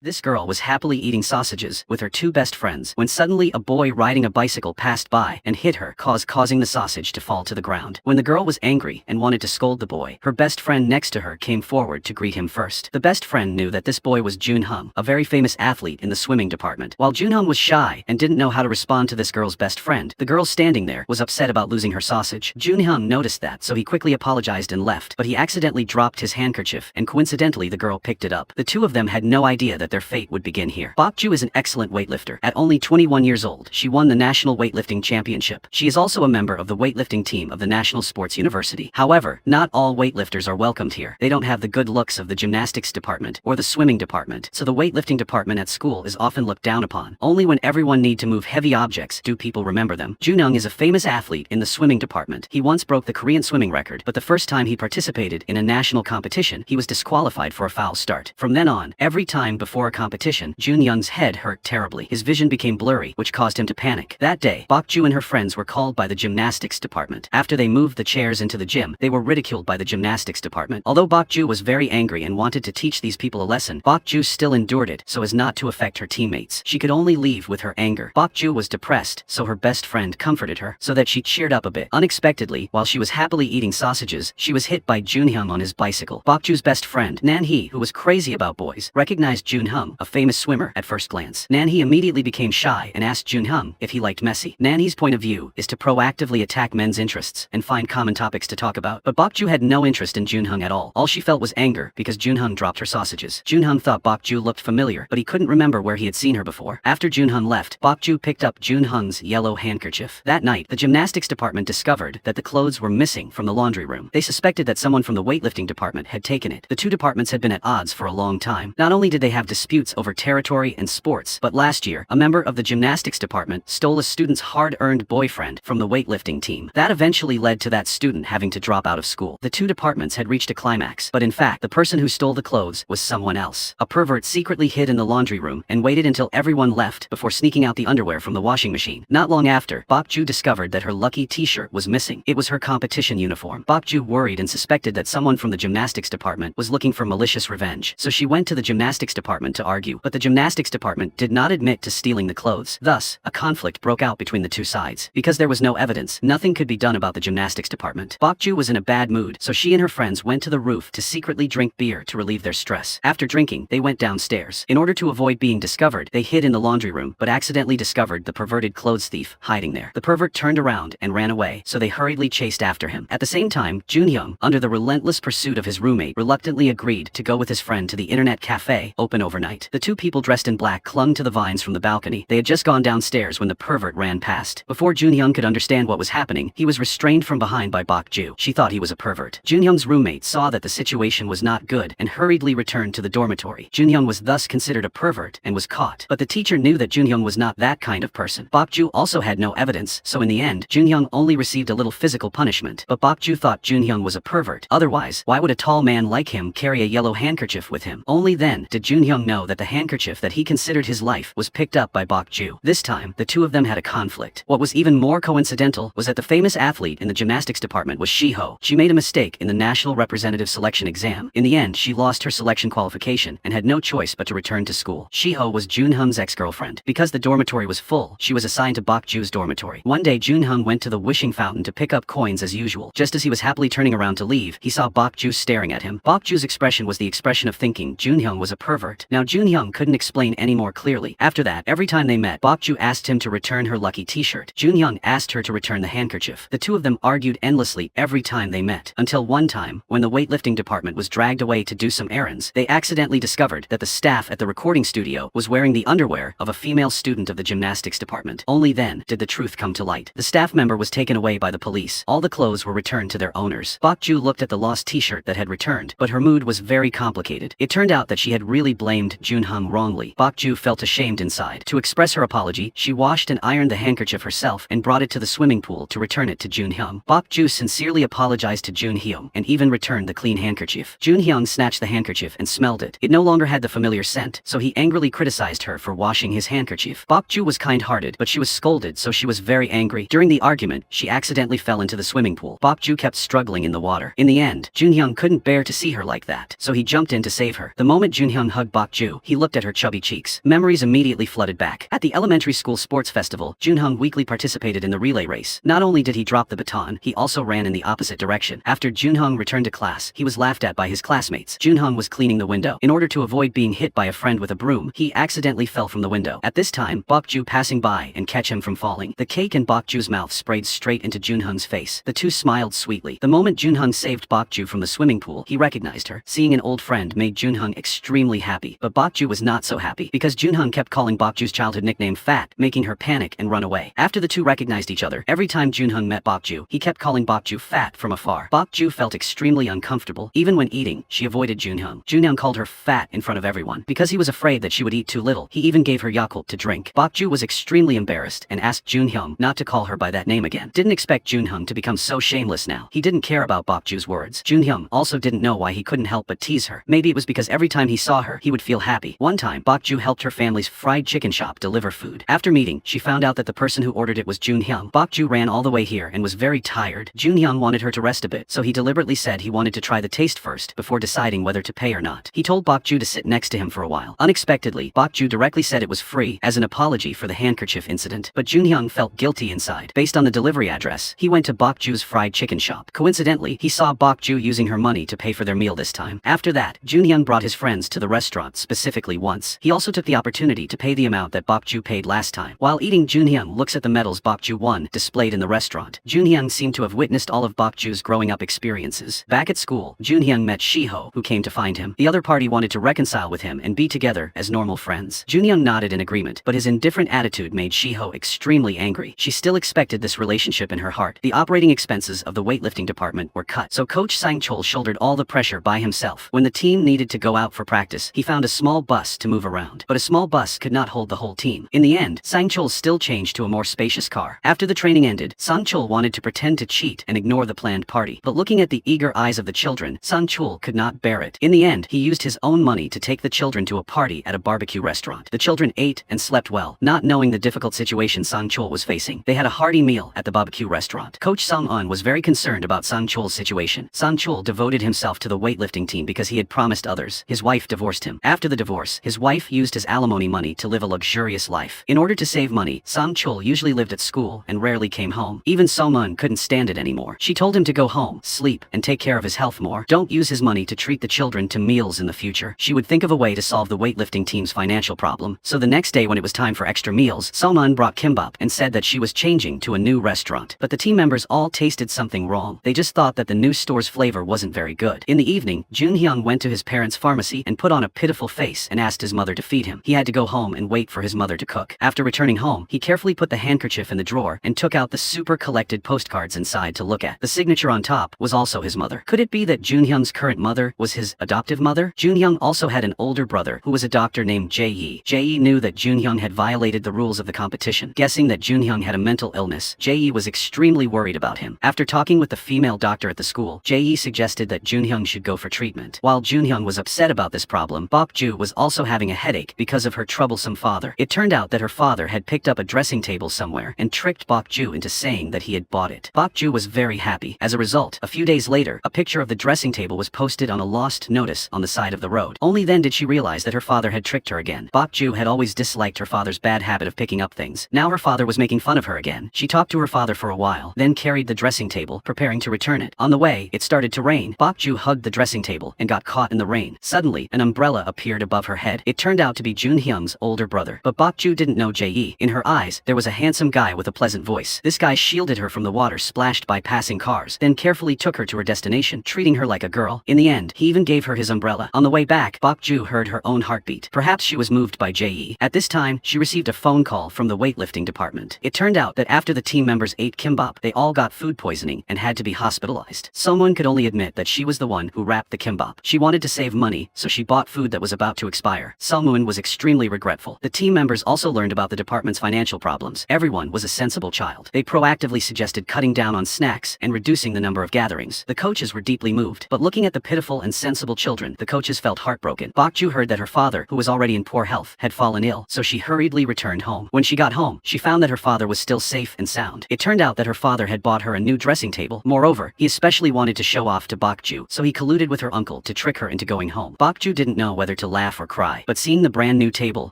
This girl was happily eating sausages with her two best friends when suddenly a boy riding a bicycle passed by and hit her, causing the sausage to fall to the ground. When the girl was angry and wanted to scold the boy, her best friend next to her came forward to greet him first. The best friend knew that this boy was Jun-Hung, a very famous athlete in the swimming department. While Jun-Hung was shy and didn't know how to respond to this girl's best friend, the girl standing there was upset about losing her sausage. Jun-Hung noticed that, so he quickly apologized and left, but he accidentally dropped his handkerchief, and coincidentally the girl picked it up. The two of them had no idea that their fate would begin here. Bok-Joo is an excellent weightlifter. At only 21 years old, she won the National Weightlifting Championship. She is also a member of the weightlifting team of the National Sports University. However, not all weightlifters are welcomed here. They don't have the good looks of the gymnastics department or the swimming department, so the weightlifting department at school is often looked down upon. Only when everyone need to move heavy objects do people remember them. Jun-Hung is a famous athlete in the swimming department. He once broke the Korean swimming record, but the first time he participated in a national competition, he was disqualified for a foul start. From then on, every time before a competition, Jun-Young's head hurt terribly. His vision became blurry, which caused him to panic. That day, Bok-Joo and her friends were called by the gymnastics department. After they moved the chairs into the gym, they were ridiculed by the gymnastics department. Although Bok-Joo was very angry and wanted to teach these people a lesson, Bok-Joo still endured it so as not to affect her teammates. She could only leave with her anger. Bok-Joo was depressed, so her best friend comforted her so that she cheered up a bit. Unexpectedly, while she was happily eating sausages, she was hit by Jun-Hung on his bicycle. Bok-Joo's best friend, Nan-hee, who was crazy about boys, recognized Jun-Hung, a famous swimmer, at first glance. Nan-hee immediately became shy and asked Jun-Hung if he liked Messi. Nan-hee's point of view is to proactively attack men's interests and find common topics to talk about, but Bok-Joo had no interest in Jun-Hung at all. All she felt was anger because Jun-Hung dropped her sausages. Jun-Hung thought Bok-Joo looked familiar, but he couldn't remember where he had seen her before. After Jun-Hung left, Bok-Joo picked up Jun-Hung's yellow handkerchief. That night, the gymnastics department discovered that the clothes were missing from the laundry room. They suspected that someone from the weightlifting department had taken it. The two departments had been at odds for a long time. Not only did they have disputes over territory and sports, but last year, a member of the gymnastics department stole a student's hard-earned boyfriend from the weightlifting team. That eventually led to that student having to drop out of school. The two departments had reached a climax, but in fact, the person who stole the clothes was someone else. A pervert secretly hid in the laundry room and waited until everyone left before sneaking out the underwear from the washing machine. Not long after, Bok-Joo discovered that her lucky t-shirt was missing. It was her competition uniform. Bok-Joo worried and suspected that someone from the gymnastics department was looking for malicious revenge, so she went to the gymnastics department to argue, but the gymnastics department did not admit to stealing the clothes. Thus, a conflict broke out between the two sides. Because there was no evidence, nothing could be done about the gymnastics department. Bok-Joo was in a bad mood, so she and her friends went to the roof to secretly drink beer to relieve their stress. After drinking, they went downstairs. In order to avoid being discovered, they hid in the laundry room, but accidentally discovered the perverted clothes thief hiding there. The pervert turned around and ran away, so they hurriedly chased after him. At the same time, Jun-Hung, under the relentless pursuit of his roommate, reluctantly agreed to go with his friend to the internet cafe, open overnight. The two people dressed in black clung to the vines from the balcony. They had just gone downstairs when the pervert ran past. Before Jun-Hung could understand what was happening, he was restrained from behind by Bok-Joo. She thought he was a pervert. Jun-Hung's roommate saw that the situation was not good and hurriedly returned to the dormitory. Jun-Hung was thus considered a pervert and was caught. But the teacher knew that Jun-Hung was not that kind of person. Bok-Joo also had no evidence, so in the end, Jun-Hung only received a little physical punishment. But Bok-Joo thought Jun-Hung was a pervert. Otherwise, why would a tall man like him carry a yellow handkerchief with him? Only then did Jun-Hung know that the handkerchief that he considered his life was picked up by Bok-Joo. This time, the two of them had a conflict. What was even more coincidental was that the famous athlete in the gymnastics department was Shiho. She made a mistake in the national representative selection exam. In the end, she lost her selection qualification and had no choice but to return to school. Shiho was Jun-Hung's ex-girlfriend. Because the dormitory was full, she was assigned to Bok-Joo's dormitory. One day, Jun-Hung went to the wishing fountain to pick up coins as usual. Just as he was happily turning around to leave, he saw Bok-Joo staring at him. Bok-Joo's expression was the expression of thinking Jun-Hung was a pervert. Now Jun-Hung couldn't explain any more clearly. After that, every time they met, Bok-Joo asked him to return her lucky t-shirt. Jun-Hung asked her to return the handkerchief. The two of them argued endlessly every time they met, until one time, when the weightlifting department was dragged away to do some errands, they accidentally discovered that the staff at the recording studio was wearing the underwear of a female student of the gymnastics department. Only then did the truth come to light. The staff member was taken away by the police. All the clothes were returned to their owners. Bok-Joo looked at the lost t-shirt that had returned, but her mood was very complicated. It turned out that she had really blamed Jun-Hung wrongly. Bok-Joo felt ashamed inside. To express her apology, she washed and ironed the handkerchief herself and brought it to the swimming pool to return it to Jun-Hung. Bok-Joo sincerely apologized to Jun-Hung and even returned the clean handkerchief. Jun-Hung snatched the handkerchief and smelled it. It no longer had the familiar scent, so he angrily criticized her for washing his handkerchief. Bok-Joo was kind-hearted, but she was scolded, so she was very angry. During the argument, she accidentally fell into the swimming pool. Bok-Joo kept struggling in the water. In the end, Jun-Hung couldn't bear to see her like that, so he jumped in to save her. The moment Jun-Hung hugged Bok-Joo, Bok-Joo, he looked at her chubby cheeks. Memories immediately flooded back. At the elementary school sports festival, Junhyung weakly participated in the relay race. Not only did he drop the baton, he also ran in the opposite direction. After Junhyung returned to class, he was laughed at by his classmates. Junhyung was cleaning the window. In order to avoid being hit by a friend with a broom, he accidentally fell from the window. At this time, Bok-Joo passing by and catch him from falling. The cake in Bok-Joo's mouth sprayed straight into Junhyung's face. The two smiled sweetly. The moment Junhyung saved Bok-Joo from the swimming pool, he recognized her. Seeing an old friend made Junhyung extremely happy, but Bok-Joo was not so happy because Junhyung kept calling Bok-Joo's childhood nickname Fat, making her panic and run away. After the two recognized each other, every time Junhyung met Bok-Joo, he kept calling Bok-Joo Fat from afar. Bok-Joo felt extremely uncomfortable. Even when eating, she avoided Junhyung. Junhyung called her fat in front of everyone because he was afraid that she would eat too little. He even gave her Yakult to drink. Bok-Joo was extremely embarrassed and asked Junhyung not to call her by that name again. Didn't expect Junhyung to become so shameless now. He didn't care about Bok-Joo's words. Junhyung also didn't know why he couldn't help but tease her. Maybe it was because every time he saw her, he would feel happy. One time, Bok-Joo helped her family's fried chicken shop deliver food. After meeting, she found out that the person who ordered it was Junhyung. Bok-Joo ran all the way here and was very tired. Junhyung wanted her to rest a bit, so he deliberately said he wanted to try the taste first before deciding whether to pay or not. He told Bok-Joo to sit next to him for a while. Unexpectedly, Bok-Joo directly said it was free as an apology for the handkerchief incident, but Junhyung felt guilty inside. Based on the delivery address, he went to Bok-Joo's fried chicken shop. Coincidentally, he saw Bok-Joo using her money to pay for their meal this time. After that, Junhyung brought his friends to the restaurant specifically once. He also took the opportunity to pay the amount that Bok-Joo paid last time. While eating, Junhyung looks at the medals Bok-Joo won displayed in the restaurant. Junhyung seemed to have witnessed all of Bok-Joo's growing up experiences. Back at school, Junhyung met Shiho, who came to find him. The other party wanted to reconcile with him and be together as normal friends. Junhyung nodded in agreement, but his indifferent attitude made Shiho extremely angry. She still expected this relationship in her heart. The operating expenses of the weightlifting department were cut, so Coach Sang-chul shouldered all the pressure by himself. When the team needed to go out for practice, he found a small bus to move around, but a small bus could not hold the whole team. In the end, Sang-chul still changed to a more spacious car. After the training ended, Sang-chul wanted to pretend to cheat and ignore the planned party, but looking at the eager eyes of the children, Sang-chul could not bear it. In the end, he used his own money to take the children to a party at a barbecue restaurant. The children ate and slept well, not knowing the difficult situation Sang-chul was facing. They had a hearty meal at the barbecue restaurant. Coach Sang-un was very concerned about Sang-chul's situation. Sang-chul devoted himself to the weightlifting team because he had promised others. His wife divorced him. After the divorce, his wife used his alimony money to live a luxurious life. In order to save money, Sang-chul usually lived at school and rarely came home. Even So-mun couldn't stand it anymore. She told him to go home, sleep, and take care of his health more. Don't use his money to treat the children to meals in the future. She would think of a way to solve the weightlifting team's financial problem. So the next day when it was time for extra meals, So-mun brought kimbap and said that she was changing to a new restaurant. But the team members all tasted something wrong. They just thought that the new store's flavor wasn't very good. In the evening, Junhyung went to his parents' pharmacy and put on a pitiful face and asked his mother to feed him. He had to go home and wait for his mother to cook. After returning home, he carefully put the handkerchief in the drawer and took out the super collected postcards inside to look at. The signature on top was also his mother. Could it be that Junhyung's current mother was his adoptive mother? Junhyung also had an older brother who was a doctor named Jae-yi. Jae-yi knew that Junhyung had violated the rules of the competition. Guessing that Junhyung had a mental illness, Jae-yi was extremely worried about him. After talking with the female doctor at the school, Jae-yi suggested that Junhyung should go for treatment. While Junhyung was upset about this problem, Bok-Joo was also having a headache because of her troublesome father. It turned out that her father had picked up a dressing table somewhere and tricked Bok-Joo into saying that he had bought it. Bok-Joo was very happy. As a result, a few days later, a picture of the dressing table was posted on a lost notice on the side of the road. Only then did she realize that her father had tricked her again. Bok-Joo had always disliked her father's bad habit of picking up things. Now her father was making fun of her again. She talked to her father for a while, then carried the dressing table, preparing to return it. On the way, it started to rain. Bok-Joo hugged the dressing table and got caught in the rain. Suddenly, an umbrella appeared above her head. It turned out to be Junhyung's older brother. But Bok-Joo didn't know Jae-yi. In her eyes, there was a handsome guy with a pleasant voice. This guy shielded her from the water splashed by passing cars, then carefully took her to her destination, treating her like a girl. In the end, he even gave her his umbrella. On the way back, Bok-Joo heard her own heartbeat. Perhaps she was moved by Jae-yi. At this time, she received a phone call from the weightlifting department. It turned out that after the team members ate kimbap, they all got food poisoning and had to be hospitalized. Someone could only admit that she was the one who wrapped the kimbap. She wanted to save money, so she bought food that was about to expire. Sungmoon was extremely regretful. The team members also learned about the department's financial problems. Everyone was a sensible child. They proactively suggested cutting down on snacks and reducing the number of gatherings. The coaches were deeply moved, but looking at the pitiful and sensible children, the coaches felt heartbroken. Bok-Joo heard that her father, who was already in poor health, had fallen ill, so she hurriedly returned home. When she got home, she found that her father was still safe and sound. It turned out that her father had bought her a new dressing table. Moreover, he especially wanted to show off to Bok-Joo, so he colluded with her uncle to trick her into going home. Bok-Joo didn't know whether whether to laugh or cry. But seeing the brand new table,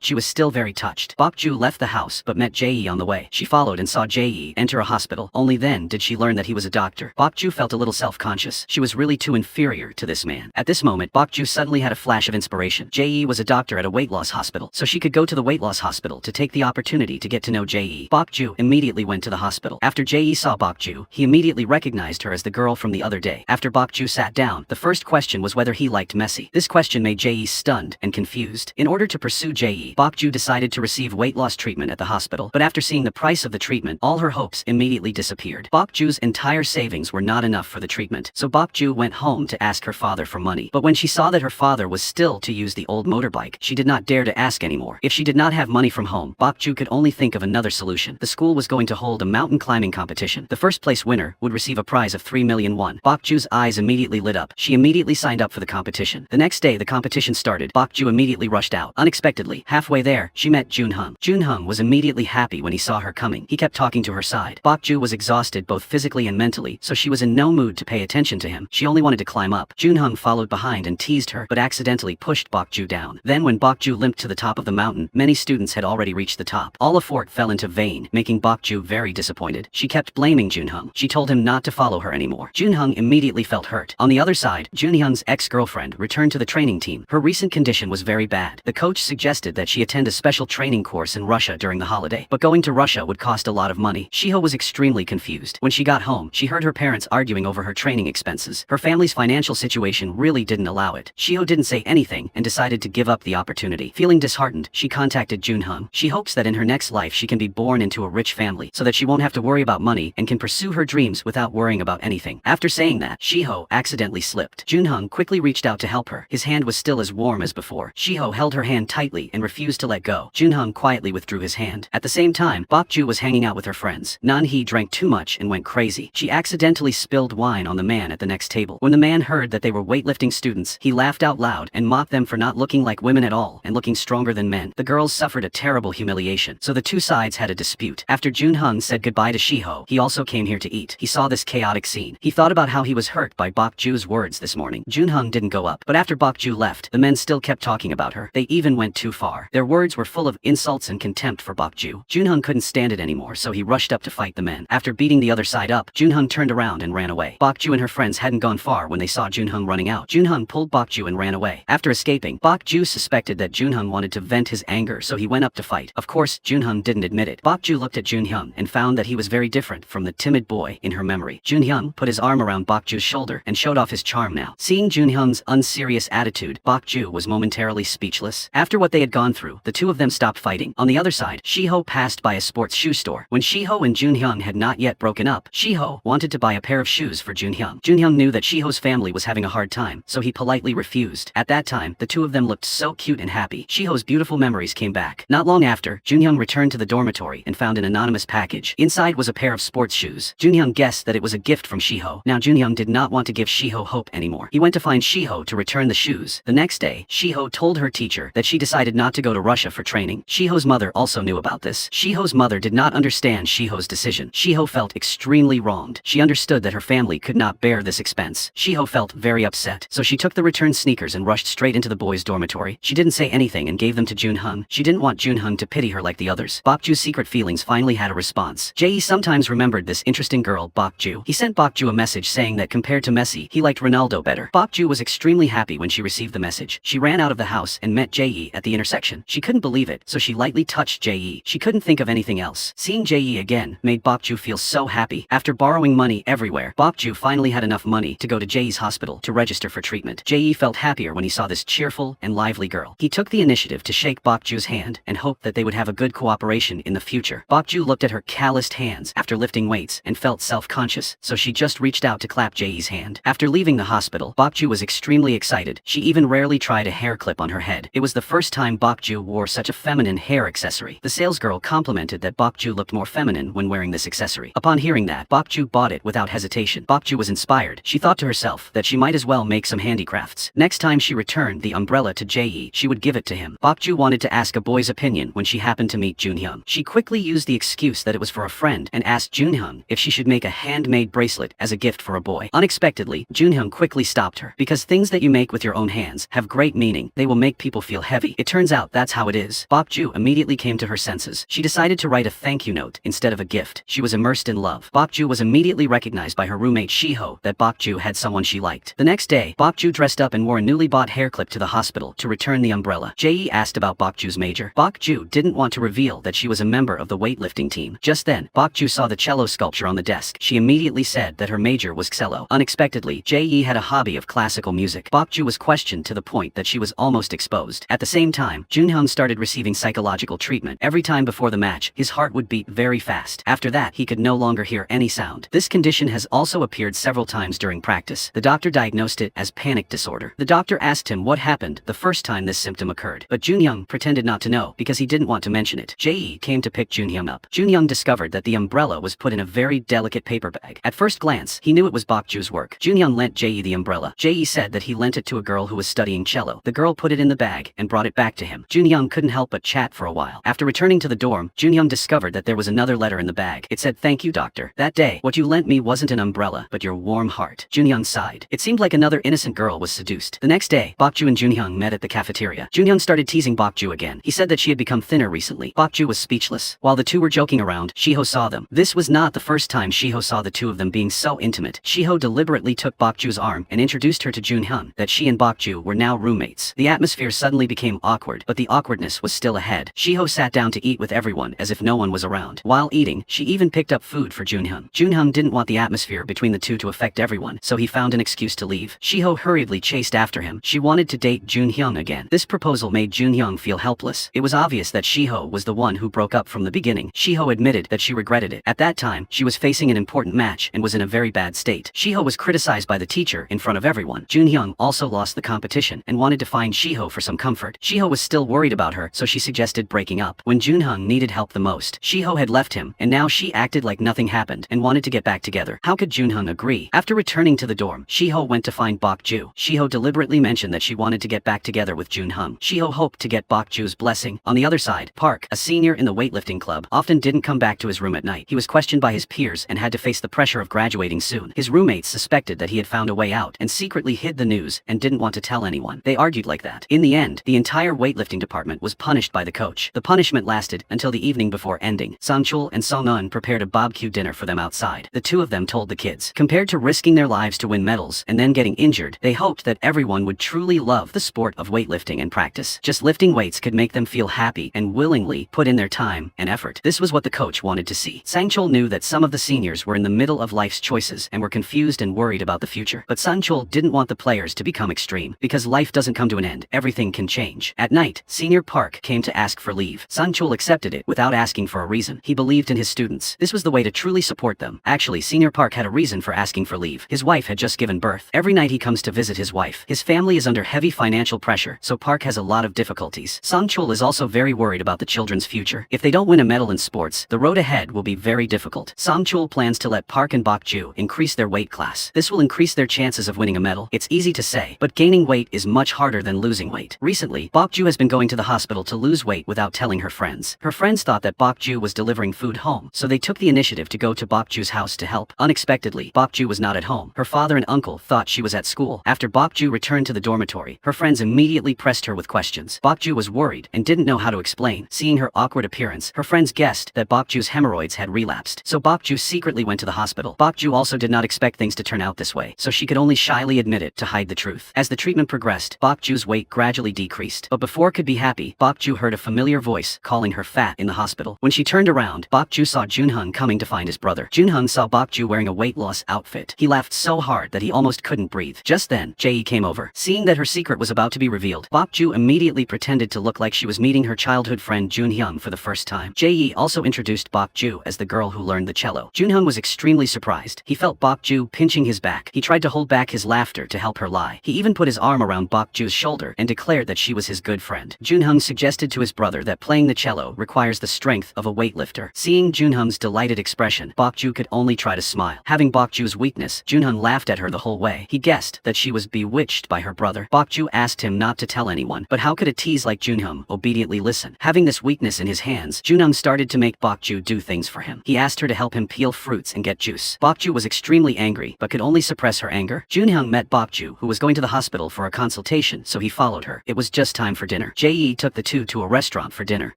she was still very touched. Bok-Joo left the house but met Jae on the way. She followed and saw Jae enter a hospital. Only then did she learn that he was a doctor. Bok-Joo felt a little self-conscious. She was really too inferior to this man. At this moment, Bok-Joo suddenly had a flash of inspiration. Jae was a doctor at a weight loss hospital, so she could go to the weight loss hospital to take the opportunity to get to know Jae. Bok-Joo immediately went to the hospital. After Jae saw Bok-Joo, he immediately recognized her as the girl from the other day. After Bok-Joo sat down, the first question was whether he liked Messi. This question made Jae stunned and confused. In order to pursue Jae, Bok-Joo decided to receive weight loss treatment at the hospital, but after seeing the price of the treatment, all her hopes immediately disappeared. Bok-Joo's entire savings were not enough for the treatment, so Bok-Joo went home to ask her father for money. But when she saw that her father was still to use the old motorbike, she did not dare to ask anymore. If she did not have money from home, Bok-Joo could only think of another solution. The school was going to hold a mountain climbing competition. The first place winner would receive a prize of 3 million won. Bok-Joo's eyes immediately lit up. She immediately signed up for the competition. The next day the competition started. Bok-Joo immediately rushed out. Unexpectedly, halfway there, she met Junhung. Junhung was immediately happy when he saw her coming. He kept talking to her side. Bok-Joo was exhausted both physically and mentally, so she was in no mood to pay attention to him. She only wanted to climb up. Junhung followed behind and teased her, but accidentally pushed Bok-Joo down. Then when Bok-Joo limped to the top of the mountain, many students had already reached the top. All effort fell into vain, making Bok-Joo very disappointed. She kept blaming Junhung. She told him not to follow her anymore. Junhung immediately felt hurt. On the other side, Junhyung's ex-girlfriend returned to the training team. Her recent condition was very bad. The coach suggested that she attend a special training course in Russia during the holiday, but going to Russia would cost a lot of money. Shiho was extremely confused. When she got home, she heard her parents arguing over her training expenses. Her family's financial situation really didn't allow it. Shiho didn't say anything and decided to give up the opportunity. Feeling disheartened, she contacted Junhung. She hopes that in her next life she can be born into a rich family so that she won't have to worry about money and can pursue her dreams without worrying about anything. After saying that, Shiho accidentally slipped. Junhung quickly reached out to help her. His hand was still as warm as before. Shiho held her hand tightly and refused to let go. Junhung quietly withdrew his hand. At the same time, Bok-Joo was hanging out with her friends. Nan-hee drank too much and went crazy. She accidentally spilled wine on the man at the next table. When the man heard that they were weightlifting students, he laughed out loud and mocked them for not looking like women at all and looking stronger than men. The girls suffered a terrible humiliation, so the two sides had a dispute. After Junhung said goodbye to Shiho, he also came here to eat. He saw this chaotic scene. He thought about how he was hurt by Bok-Joo's words this morning. Junhung didn't go up, but after Bok-Joo left, the men still kept talking about her. They even went too far. Their words were full of insults and contempt for Bok-Joo. Junhung couldn't stand it anymore, so he rushed up to fight the men. After beating the other side up, Junhung turned around and ran away. Bok-Joo and her friends hadn't gone far when they saw Junhung running out. Junhung pulled Bok-Joo and ran away. After escaping, Bok-Joo suspected that Junhung wanted to vent his anger, so he went up to fight. Of course, Junhung didn't admit it. Bok-Joo looked at Junhyung and found that he was very different from the timid boy in her memory. Junhyung put his arm around Bok-Joo's shoulder and showed off his charm now. Seeing Junhyung's unserious attitude, Bok-Joo was momentarily speechless. After what they had gone through, the two of them stopped fighting. On the other side, Shiho passed by a sports shoe store. When Shiho and Junhyung had not yet broken up, Shiho wanted to buy a pair of shoes for Junhyung. Junhyung knew that Shiho's family was having a hard time, so he politely refused. At that time, the two of them looked so cute and happy. Shiho's beautiful memories came back. Not long after, Junhyung returned to the dormitory and found an anonymous package. Inside was a pair of sports shoes. Junhyung guessed that it was a gift from Shiho. Now Junhyung did not want to give Shiho hope anymore. He went to find Shiho to return the shoes. The next day, Shiho told her teacher that she decided not to go to Russia for training. Shiho's mother also knew about this. Shiho's mother did not understand Shiho's decision. Shiho felt extremely wronged. She understood that her family could not bear this expense. Shiho felt very upset, so she took the returned sneakers and rushed straight into the boys' dormitory. She didn't say anything and gave them to Junhung. She didn't want Junhung to pity her like the others. Bok-Joo's secret feelings finally had a response. Jae sometimes remembered this interesting girl, Bok-Joo. He sent Bok-Joo a message saying that compared to Messi, he liked Ronaldo better. Bok-Joo was extremely happy when she received the message. She ran out of the house and met Jae at the intersection. She couldn't believe it, so she lightly touched Jae. She couldn't think of anything else. Seeing Jae again made Bok-Joo feel so happy. After borrowing money everywhere, Bok-Joo finally had enough money to go to Jae's hospital to register for treatment. Jae felt happier when he saw this cheerful and lively girl. He took the initiative to shake Bok-Joo's hand and hoped that they would have a good cooperation in the future. Bok-Joo looked at her calloused hands after lifting weights and felt self-conscious, so she just reached out to clap Jae's hand. After leaving the hospital, Bok-Joo was extremely excited. She even rarely tried a hair clip on her head. It was the first time Bok-Joo wore such a feminine hair accessory. The salesgirl complimented that Bok-Joo looked more feminine when wearing this accessory. Upon hearing that, Bok-Joo bought it without hesitation. Bok-Joo was inspired. She thought to herself that she might as well make some handicrafts. Next time she returned the umbrella to Jae, she would give it to him. Bok-Joo wanted to ask a boy's opinion when she happened to meet Junhyung. She quickly used the excuse that it was for a friend and asked Junhyung if she should make a handmade bracelet as a gift for a boy. Unexpectedly, Junhyung quickly stopped her. Because things that you make with your own hands have great light meaning they will make people feel heavy. It turns out that's how it is. Bok-Joo immediately came to her senses. She decided to write a thank you note instead of a gift. She was immersed in love. Bok-Joo was immediately recognized by her roommate Shiho that Bok-Joo had someone she liked. The next day, Bok-Joo dressed up and wore a newly bought hair clip to the hospital to return the umbrella. Jae asked about Bok-Joo's major. Bok-Joo didn't want to reveal that she was a member of the weightlifting team. Just then, Bok-Joo saw the cello sculpture on the desk. She immediately said that her major was cello. Unexpectedly, Jae had a hobby of classical music. Bok-Joo was questioned to the point that she was almost exposed. At the same time, Junhyung started receiving psychological treatment. Every time before the match, his heart would beat very fast. After that, he could no longer hear any sound. This condition has also appeared several times during practice. The doctor diagnosed it as panic disorder. The doctor asked him what happened the first time this symptom occurred, but Junhyung pretended not to know because he didn't want to mention it. Jae came to pick Junhyung up. Junhyung discovered that the umbrella was put in a very delicate paper bag. At first glance, he knew it was Bok-Joo's work. Junhyung lent Jae the umbrella. Jae said that he lent it to a girl who was studying cello. The girl put it in the bag and brought it back to him. Junhyung couldn't help but chat for a while. After returning to the dorm, Junhyung discovered that there was another letter in the bag. It said, "Thank you, doctor. That day, what you lent me wasn't an umbrella, but your warm heart." Junhyung sighed. It seemed like another innocent girl was seduced. The next day, Bok-Joo and Junhyung met at the cafeteria. Junhyung started teasing Bok-Joo again. He said that she had become thinner recently. Bok-Joo was speechless. While the two were joking around, Shiho saw them. This was not the first time Shiho saw the two of them being so intimate. Shiho deliberately took Bok-Joo's arm and introduced her to Junhyung, that she and Bok-Joo were now roommates. The atmosphere suddenly became awkward, but the awkwardness was still ahead. Shiho sat down to eat with everyone as if no one was around. While eating, she even picked up food for Junhyung. Junhyung didn't want the atmosphere between the two to affect everyone, so he found an excuse to leave. Shiho hurriedly chased after him. She wanted to date Junhyung again. This proposal made Junhyung feel helpless. It was obvious that Shiho was the one who broke up from the beginning. Shiho admitted that she regretted it. At that time, she was facing an important match and was in a very bad state. Shiho was criticized by the teacher in front of everyone. Junhyung also lost the competition and wanted to find Shiho for some comfort. Shiho was still worried about her, so she suggested breaking up. When Junhyung needed help the most, Shiho had left him, and now she acted like nothing happened and wanted to get back together. How could Junhyung agree? After returning to the dorm, Shiho went to find Bok-Joo. Shiho deliberately mentioned that she wanted to get back together with Junhyung. Shiho hoped to get Bok-Joo's blessing. On the other side, Park, a senior in the weightlifting club, often didn't come back to his room at night. He was questioned by his peers and had to face the pressure of graduating soon. His roommates suspected that he had found a way out and secretly hid the news and didn't want to tell anyone. They argued like that. In the end, the entire weightlifting department was punished by the coach. The punishment lasted until the evening before ending. Sang-chul and Song-eun prepared a barbecue dinner for them outside. The two of them told the kids, compared to risking their lives to win medals and then getting injured, they hoped that everyone would truly love the sport of weightlifting and practice. Just lifting weights could make them feel happy and willingly put in their time and effort. This was what the coach wanted to see. Sang-chul knew that some of the seniors were in the middle of life's choices and were confused and worried about the future. But Sang-chul didn't want the players to become extreme, because life doesn't come to an end. Everything can change. At night, Senior Park came to ask for leave. Sang-chul accepted it without asking for a reason. He believed in his students. This was the way to truly support them. Actually, Senior Park had a reason for asking for leave. His wife had just given birth. Every night he comes to visit his wife. His family is under heavy financial pressure, so Park has a lot of difficulties. Sang-chul is also very worried about the children's future. If they don't win a medal in sports, the road ahead will be very difficult. Sang-chul plans to let Park and Bok-Joo increase their weight class. This will increase their chances of winning a medal. It's easy to say, but gaining weight is much harder than losing weight. Recently, Bok-Joo has been going to the hospital to lose weight without telling her friends. Her friends thought that Bok-Joo was delivering food home, so they took the initiative to go to Bok-Joo's house to help. Unexpectedly, Bok-Joo was not at home. Her father and uncle thought she was at school. After Bok-Joo returned to the dormitory, her friends immediately pressed her with questions. Bok-Joo was worried and didn't know how to explain. Seeing her awkward appearance, her friends guessed that Bok-Joo's hemorrhoids had relapsed, so Bok-Joo secretly went to the hospital. Bok-Joo also did not expect things to turn out this way, so she could only shyly admit it to hide the truth. As the treatment progressed, Bok-Joo's weight gradually decreased, but before could be happy, Bok-Joo heard a familiar voice calling her fat in the hospital. When she turned around, Bok-Joo saw Junhyung coming to find his brother. Junhyung saw Bok-Joo wearing a weight loss outfit. He laughed so hard that he almost couldn't breathe. Just then, Jae came over. Seeing that her secret was about to be revealed, Bok-Joo immediately pretended to look like she was meeting her childhood friend Junhyung for the first time. Jae also introduced Bok-Joo as the girl who learned the cello. Junhyung was extremely surprised. He felt Bok-Joo pinching his back. He tried to hold back his laughter to help her lie. He even put his arm around Bok-Joo's shoulder and declared that she was his good friend. Junhyung suggested to his brother that playing the cello requires the strength of a weightlifter. Seeing Junhyung's delighted expression, Bok-Joo could only try to smile. Having Bok-Joo's weakness, Junhyung laughed at her the whole way. He guessed that she was bewitched by her brother. Bok-Joo asked him not to tell anyone, but how could a tease like Junhyung obediently listen? Having this weakness in his hands, Junhyung started to make Bok-Joo do things for him. He asked her to help him peel fruits and get juice. Bok-Joo was extremely angry, but could only suppress her anger. Junhyung met Bok-Joo, who was going to the hospital for a consultation conversation, so he followed her. It was just time for dinner. Jae took the two to a restaurant for dinner.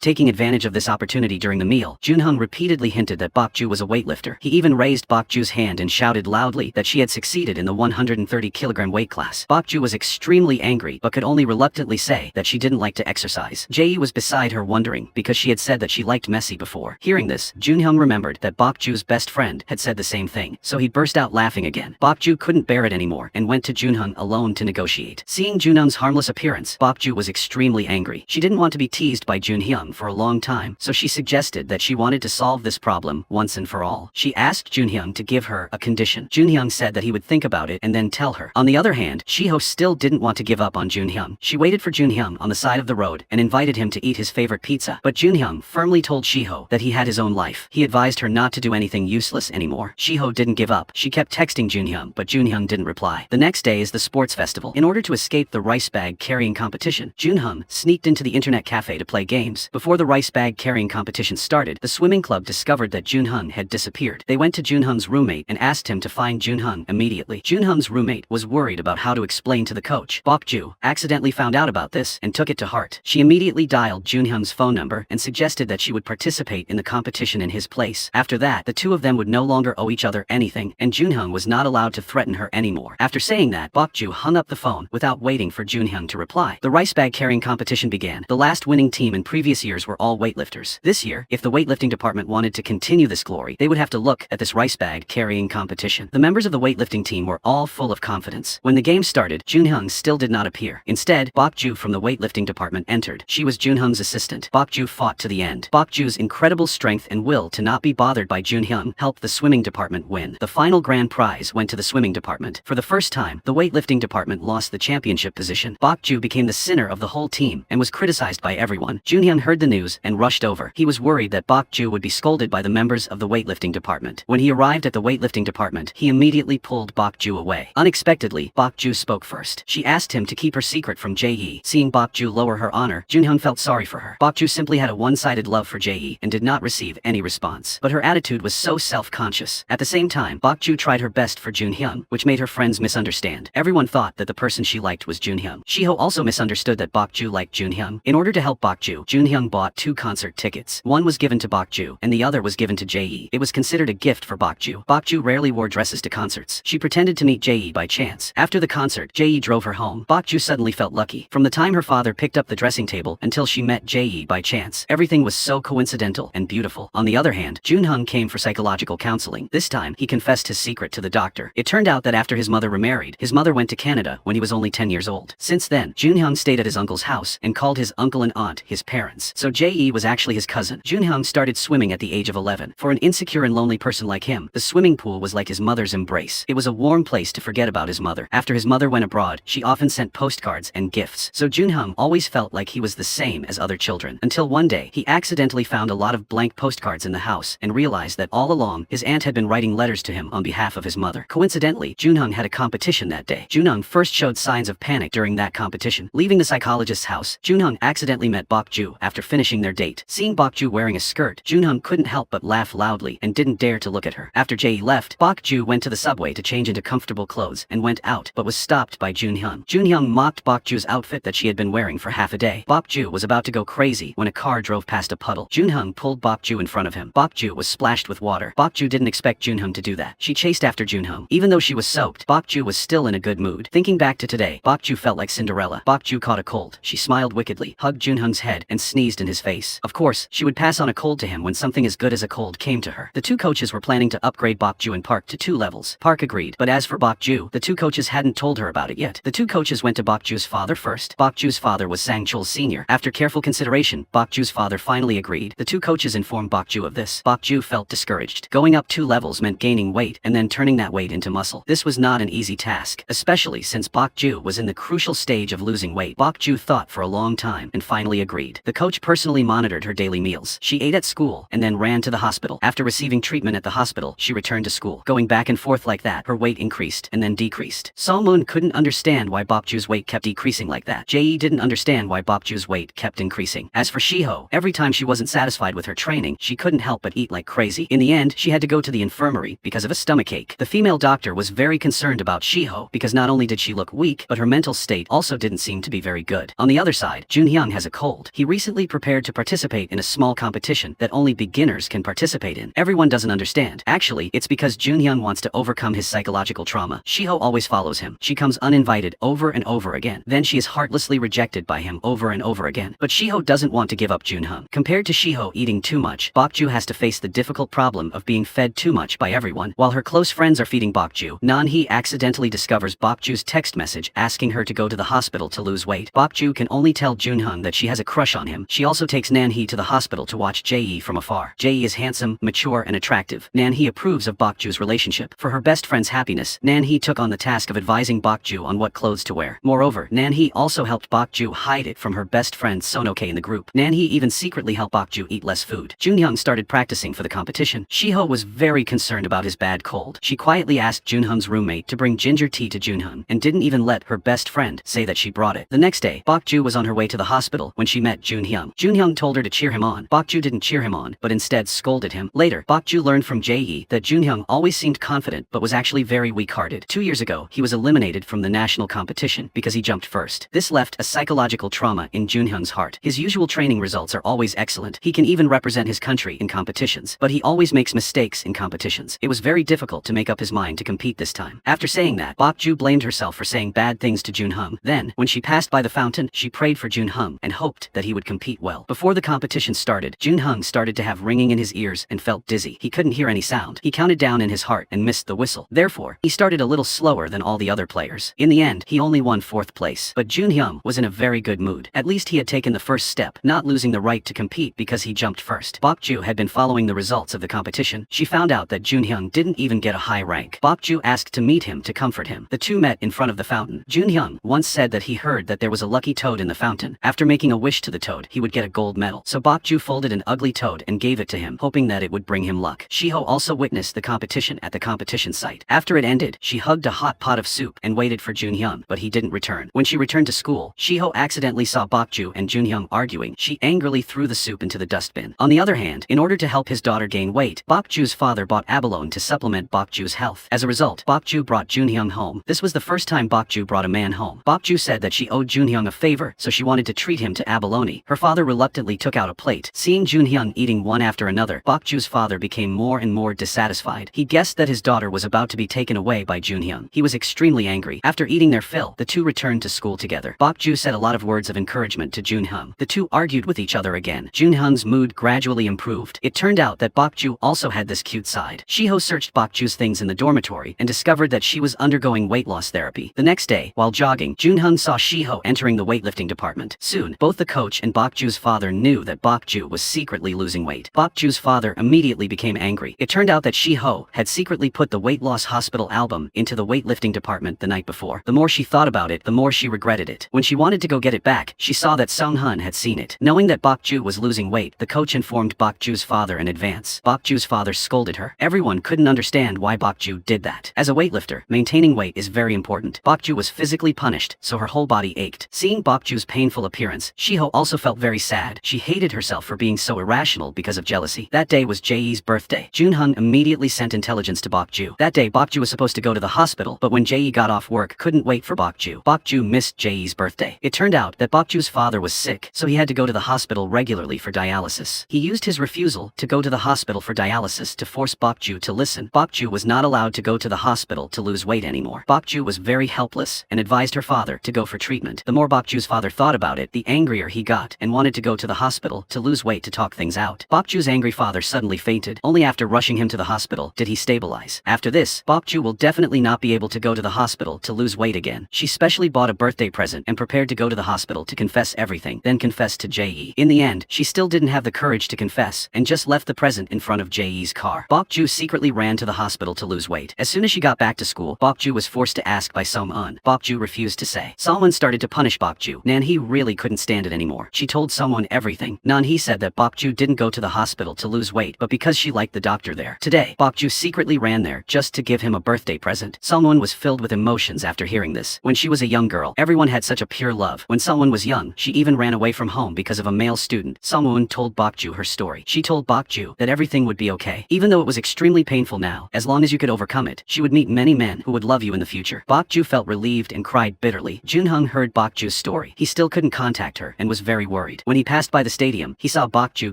Taking advantage of this opportunity during the meal, Junhyung repeatedly hinted that Bok-Joo was a weightlifter. He even raised Bok-Joo's hand and shouted loudly that she had succeeded in the 130-kilogram weight class. Bok-Joo was extremely angry but could only reluctantly say that she didn't like to exercise. Jae was beside her wondering because she had said that she liked messy before. Hearing this, Junhyung remembered that Bok-Joo's best friend had said the same thing, so he burst out laughing again. Bok-Joo couldn't bear it anymore and went to Junhyung alone to negotiate. Seeing Junhyung's harmless appearance, Bok-Joo was extremely angry. She didn't want to be teased by Junhyung for a long time, so she suggested that she wanted to solve this problem once and for all. She asked Junhyung to give her a condition. Junhyung said that he would think about it and then tell her. On the other hand, Shiho still didn't want to give up on Junhyung. She waited for Junhyung on the side of the road and invited him to eat his favorite pizza, but Junhyung firmly told Shiho that he had his own life. He advised her not to do anything useless anymore. Shiho didn't give up. She kept texting Junhyung, but Junhyung didn't reply. The next day is the sports festival. In order to escape the rice bag carrying competition, Junhyung sneaked into the internet cafe to play games. Before the rice bag carrying competition started, the swimming club discovered that Junhyung had disappeared. They went to Junhyung's roommate and asked him to find Junhyung immediately. Junhyung's roommate was worried about how to explain to the coach. Bok-Joo accidentally found out about this and took it to heart. She immediately dialed Junhyung's phone number and suggested that she would participate in the competition in his place. After that, the two of them would no longer owe each other anything, and Junhyung was not allowed to threaten her anymore. After saying that, Bok-Joo hung up the phone without waiting for Junhyung to reply. The rice bag carrying competition began. The last winning team in previous years were all weightlifters. This year, if the weightlifting department wanted to continue this glory, they would have to look at this rice bag carrying competition. The members of the weightlifting team were all full of confidence. When the game started, Junhyung still did not appear. Instead, Bok-Joo from the weightlifting department entered. She was Junhyung's assistant. Bok-Joo fought to the end. Bok-Joo's incredible strength and will to not be bothered by Junhyung helped the swimming department win. The final grand prize went to the swimming department. For the first time, the weightlifting department lost the championship position. Bok-Joo became the sinner of the whole team and was criticized by everyone. Junhyung heard the news and rushed over. He was worried that Bok-Joo would be scolded by the members of the weightlifting department. When he arrived at the weightlifting department, he immediately pulled Bok-Joo away. Unexpectedly, Bok-Joo spoke first. She asked him to keep her secret from Jae. Seeing Bok-Joo lower her honor, Junhyung felt sorry for her. Bok-Joo simply had a one-sided love for Jae and did not receive any response. But her attitude was so self-conscious. At the same time, Bok-Joo tried her best for Junhyung, which made her friends misunderstand. Everyone thought that the person she liked was Junhyung. Shiho also misunderstood that Bok-Joo liked Junhyung. In order to help Bok-Joo, Junhyung bought 2 concert tickets. One was given to Bok-Joo, and the other was given to Jae. It was considered a gift for Bok-Joo. Bok-Joo rarely wore dresses to concerts. She pretended to meet Jae by chance. After the concert, Jae drove her home. Bok-Joo suddenly felt lucky. From the time her father picked up the dressing table until she met Jae by chance, everything was so coincidental and beautiful. On the other hand, Junhyung came for psychological counseling. This time, he confessed his secret to the doctor. It turned out that after his mother remarried, his mother went to Canada when he was only 10 years old. Since then, Junhyung stayed at his uncle's house and called his uncle and aunt his parents. So Jae was actually his cousin. Junhyung started swimming at the age of 11. For an insecure and lonely person like him, the swimming pool was like his mother's embrace. It was a warm place to forget about his mother. After his mother went abroad, she often sent postcards and gifts. So Junhyung always felt like he was the same as other children. Until one day, he accidentally found a lot of blank postcards in the house and realized that all along, his aunt had been writing letters to him on behalf of his mother. Coincidentally, Junhyung had a competition that day. Junhyung first showed signs of panic during that competition. Leaving the psychologist's house, Junhyung accidentally met Bok-Joo after finishing their date. Seeing Bok-Joo wearing a skirt, Junhyung couldn't help but laugh loudly and didn't dare to look at her. After Jae left, Bok-Joo went to the subway to change into comfortable clothes and went out, but was stopped by Junhyung. Junhyung mocked Bok-Joo's outfit that she had been wearing for half a day. Bok-Joo was about to go crazy when a car drove past a puddle. Junhyung pulled Bok-Joo in front of him. Bok-Joo was splashed with water. Bok-Joo didn't expect Junhyung to do that. She chased after Junhyung. Even though she was soaked, Bok-Joo was still in a good mood. Thinking back to today, Bok-Joo felt like Cinderella. Bok-Joo caught a cold. She smiled wickedly, hugged Junhyung's head, and sneezed in his face. Of course, she would pass on a cold to him when something as good as a cold came to her. The two coaches were planning to upgrade Bok-Joo and Park to 2 levels. Park agreed, but as for Bok-Joo, the two coaches hadn't told her about it yet. The two coaches went to Bok-Joo's father first. Bok-Joo's father was Sang-Chul Sr. After careful consideration, Bok-Joo's father finally agreed. The two coaches informed Bok-Joo of this. Bok-Joo felt discouraged. Going up 2 levels meant gaining weight and then turning that weight into muscle. This was not an easy task, especially since Bok-Joo was in the crucial stage of losing weight. Bok-Joo thought for a long time and finally agreed. The coach personally monitored her daily meals. She ate at school and then ran to the hospital. After receiving treatment at the hospital, she returned to school. Going back and forth like that, her weight increased and then decreased. Seo-moon couldn't understand why Bok-Joo's weight kept decreasing like that. Jae didn't understand why Bok-Joo's weight kept increasing. As for Shiho, every time she wasn't satisfied with her training, she couldn't help but eat like crazy. In the end, she had to go to the infirmary because of a stomachache. The female doctor was very concerned about Shiho because not only did she look weak, but her mental state also didn't seem to be very good. On the other side, Junhyung has a cold. He recently prepared to participate in a small competition that only beginners can participate in. Everyone doesn't understand. Actually, it's because Junhyung wants to overcome his psychological trauma. Shiho always follows him. She comes uninvited over and over again. Then she is heartlessly rejected by him over and over again. But Shiho doesn't want to give up Junhyung. Compared to Shiho eating too much, Bok-Joo has to face the difficult problem of being fed too much by everyone. While her close friends are feeding Bok-Joo, Nan-hee accidentally discovers Bok-Joo's text message asking her to go to the hospital to lose weight. Bok-Joo can only tell Junhyung that she has a crush on him. She also takes Nan-hee to the hospital to watch Jae from afar. Jae is handsome, mature, and attractive. Nan-hee approves of Bok-Joo's relationship. For her best friend's happiness, Nan-hee took on the task of advising Bok-Joo on what clothes to wear. Moreover, Nan-hee also helped Bok-Joo hide it from her best friend Sonoke in the group. Nan-hee even secretly helped Bok-Joo eat less food. Junhyung started practicing for the competition. Shiho was very concerned about his bad cold. She quietly asked Junhyung's roommate to bring ginger tea to Junhyung and didn't even let her best friend say that she brought it. The next day, Bok-Joo was on her way to the hospital when she met Junhyung. Junhyung told her to cheer him on. Bok-Joo didn't cheer him on, but instead scolded him. Later, Bok-Joo learned from Jae that Junhyung always seemed confident but was actually very weak-hearted. 2 years ago, he was eliminated from the national competition because he jumped first. This left a psychological trauma in Junhyung's heart. His usual training results are always excellent. He can even represent his country in competitions, but he always makes mistakes in competitions. It was very difficult to make up his mind to compete this time. After saying that, Bok-Joo blamed herself for saying bad things to Junhyung. Then, when she passed by the fountain, she prayed for Junhyung and hoped that he would compete well. Before the competition started, Junhyung started to have ringing in his ears and felt dizzy. He couldn't hear any sound. He counted down in his heart and missed the whistle. Therefore, he started a little slower than all the other players. In the end, he only won 4th place. But Junhyung was in a very good mood. At least he had taken the first step, not losing the right to compete because he jumped first. Bok-Joo had been following the results of the competition. She found out that Junhyung didn't even get a high rank. Bok-Joo asked to meet him to comfort him. The two met in front of the fountain. Junhyung once said that he heard that there was a lucky toad in the fountain. After making a wish to the toad, he would get a gold medal. So Bok-Joo folded an ugly toad and gave it to him, hoping that it would bring him luck. Shiho also witnessed the competition at the competition site. After it ended, she hugged a hot pot of soup and waited for Junhyung, but he didn't return. When she returned to school, Shiho accidentally saw Bok-Joo and Junhyung arguing. She angrily threw the soup into the dustbin. On the other hand, in order to help his daughter gain weight, Bok-Joo's father bought abalone to supplement Bok-Joo's health. As a result, Bok-Joo brought Junhyung home. This was the first time Bok-Joo brought a man home. Bok-Joo said that she owed Junhyung a favor, so she wanted to treat him to abalone. Her father reluctantly took out a plate. Seeing Junhyung eating one after another, Bok-Joo's father became more and more dissatisfied. He guessed that his daughter was about to be taken away by Junhyung. He was extremely angry. After eating their fill, the two returned to school together. Bok-Joo said a lot of words of encouragement to Junhyung. The two argued with each other again. Junhyung's mood gradually improved. It turned out that Bok-Joo also had this cute side. Shiho searched Bok-Joo's things in the dormitory and discovered that she was undergoing weight loss therapy. The next day, while jogging, Junhyung saw Shiho entering the weightlifting department. Soon, both the coach and Bok-Joo's father knew that Bok-Joo was secretly losing weight. Bok-Joo's father immediately became angry. It turned out that Shiho had secretly put the weight loss hospital album into the weightlifting department the night before. The more she thought about it, the more she regretted it. When she wanted to go get it back, she saw that Sung-hun had seen it. Knowing that Bok-Joo was losing weight, the coach informed Bok-Joo's father in advance. Bok-Joo's father scolded her. Everyone couldn't understand why Bok-Joo did that. As a weightlifter, maintaining weight is very important. Bok-Joo was physically punished, so her whole body ached. Seeing Bok-Joo's painful appearance, Shiho also felt very sad. She hated herself for being so irrational because of jealousy. That day was Jae's birthday. Junhyung immediately sent intelligence to Bok-Joo. That day, Bok-Joo was supposed to go to the hospital, but when Jae got off work, couldn't wait for Bok-Joo. Bok-Joo missed Jae's birthday. It turned out that Bok-Joo's father was sick, so he had to go to the hospital regularly for dialysis. He used his refusal to go to the hospital for dialysis to force Bok-Joo to listen. Bok-Joo was not allowed to go to the hospital to lose weight anymore. Bok-Joo was very helpless and advised her father to go for treatment. The more Bok-Joo's father thought about it, the angrier he got and wanted to go to the hospital to lose weight to talk things out. Bok-Joo's angry father suddenly fainted. Only after rushing him to the hospital did he stabilize. After this, Bok-Joo will definitely not be able to go to the hospital to lose weight again. She specially bought a birthday present and prepared to go to the hospital to confess everything, then confess to Jae. In the end, she still didn't have the courage to confess and just left the present in front of Jae's car. Bok-Joo secretly ran to the hospital to lose weight. As soon as she got back to school, Bok-Joo was forced to ask by Sung-un. Bok-Joo refused to say. Sung-un started to punish Bok-Joo. Nan-hee really couldn't stand it anymore. She told Sung-un everything. Nan-hee said that Bok-Joo didn't go to the hospital to lose weight, but because she liked the doctor there. Today, Bok-Joo secretly ran there just to give him a birthday present. Sung-un was filled with emotions after hearing this. When she was a young girl, everyone had such a pure love. When Sung-un was young, she even ran away from home because of a male student. Sung-un told Bok-Joo her story. She told Bok-Joo that everything would be okay. Even though it was extremely painful now, as long as you could overcome it, she would meet many men who would love you in the future. Bok-Joo felt relieved and cried cried bitterly. Junhyung heard Bok-Joo's story. He still couldn't contact her and was very worried. When he passed by the stadium, he saw Bok-Joo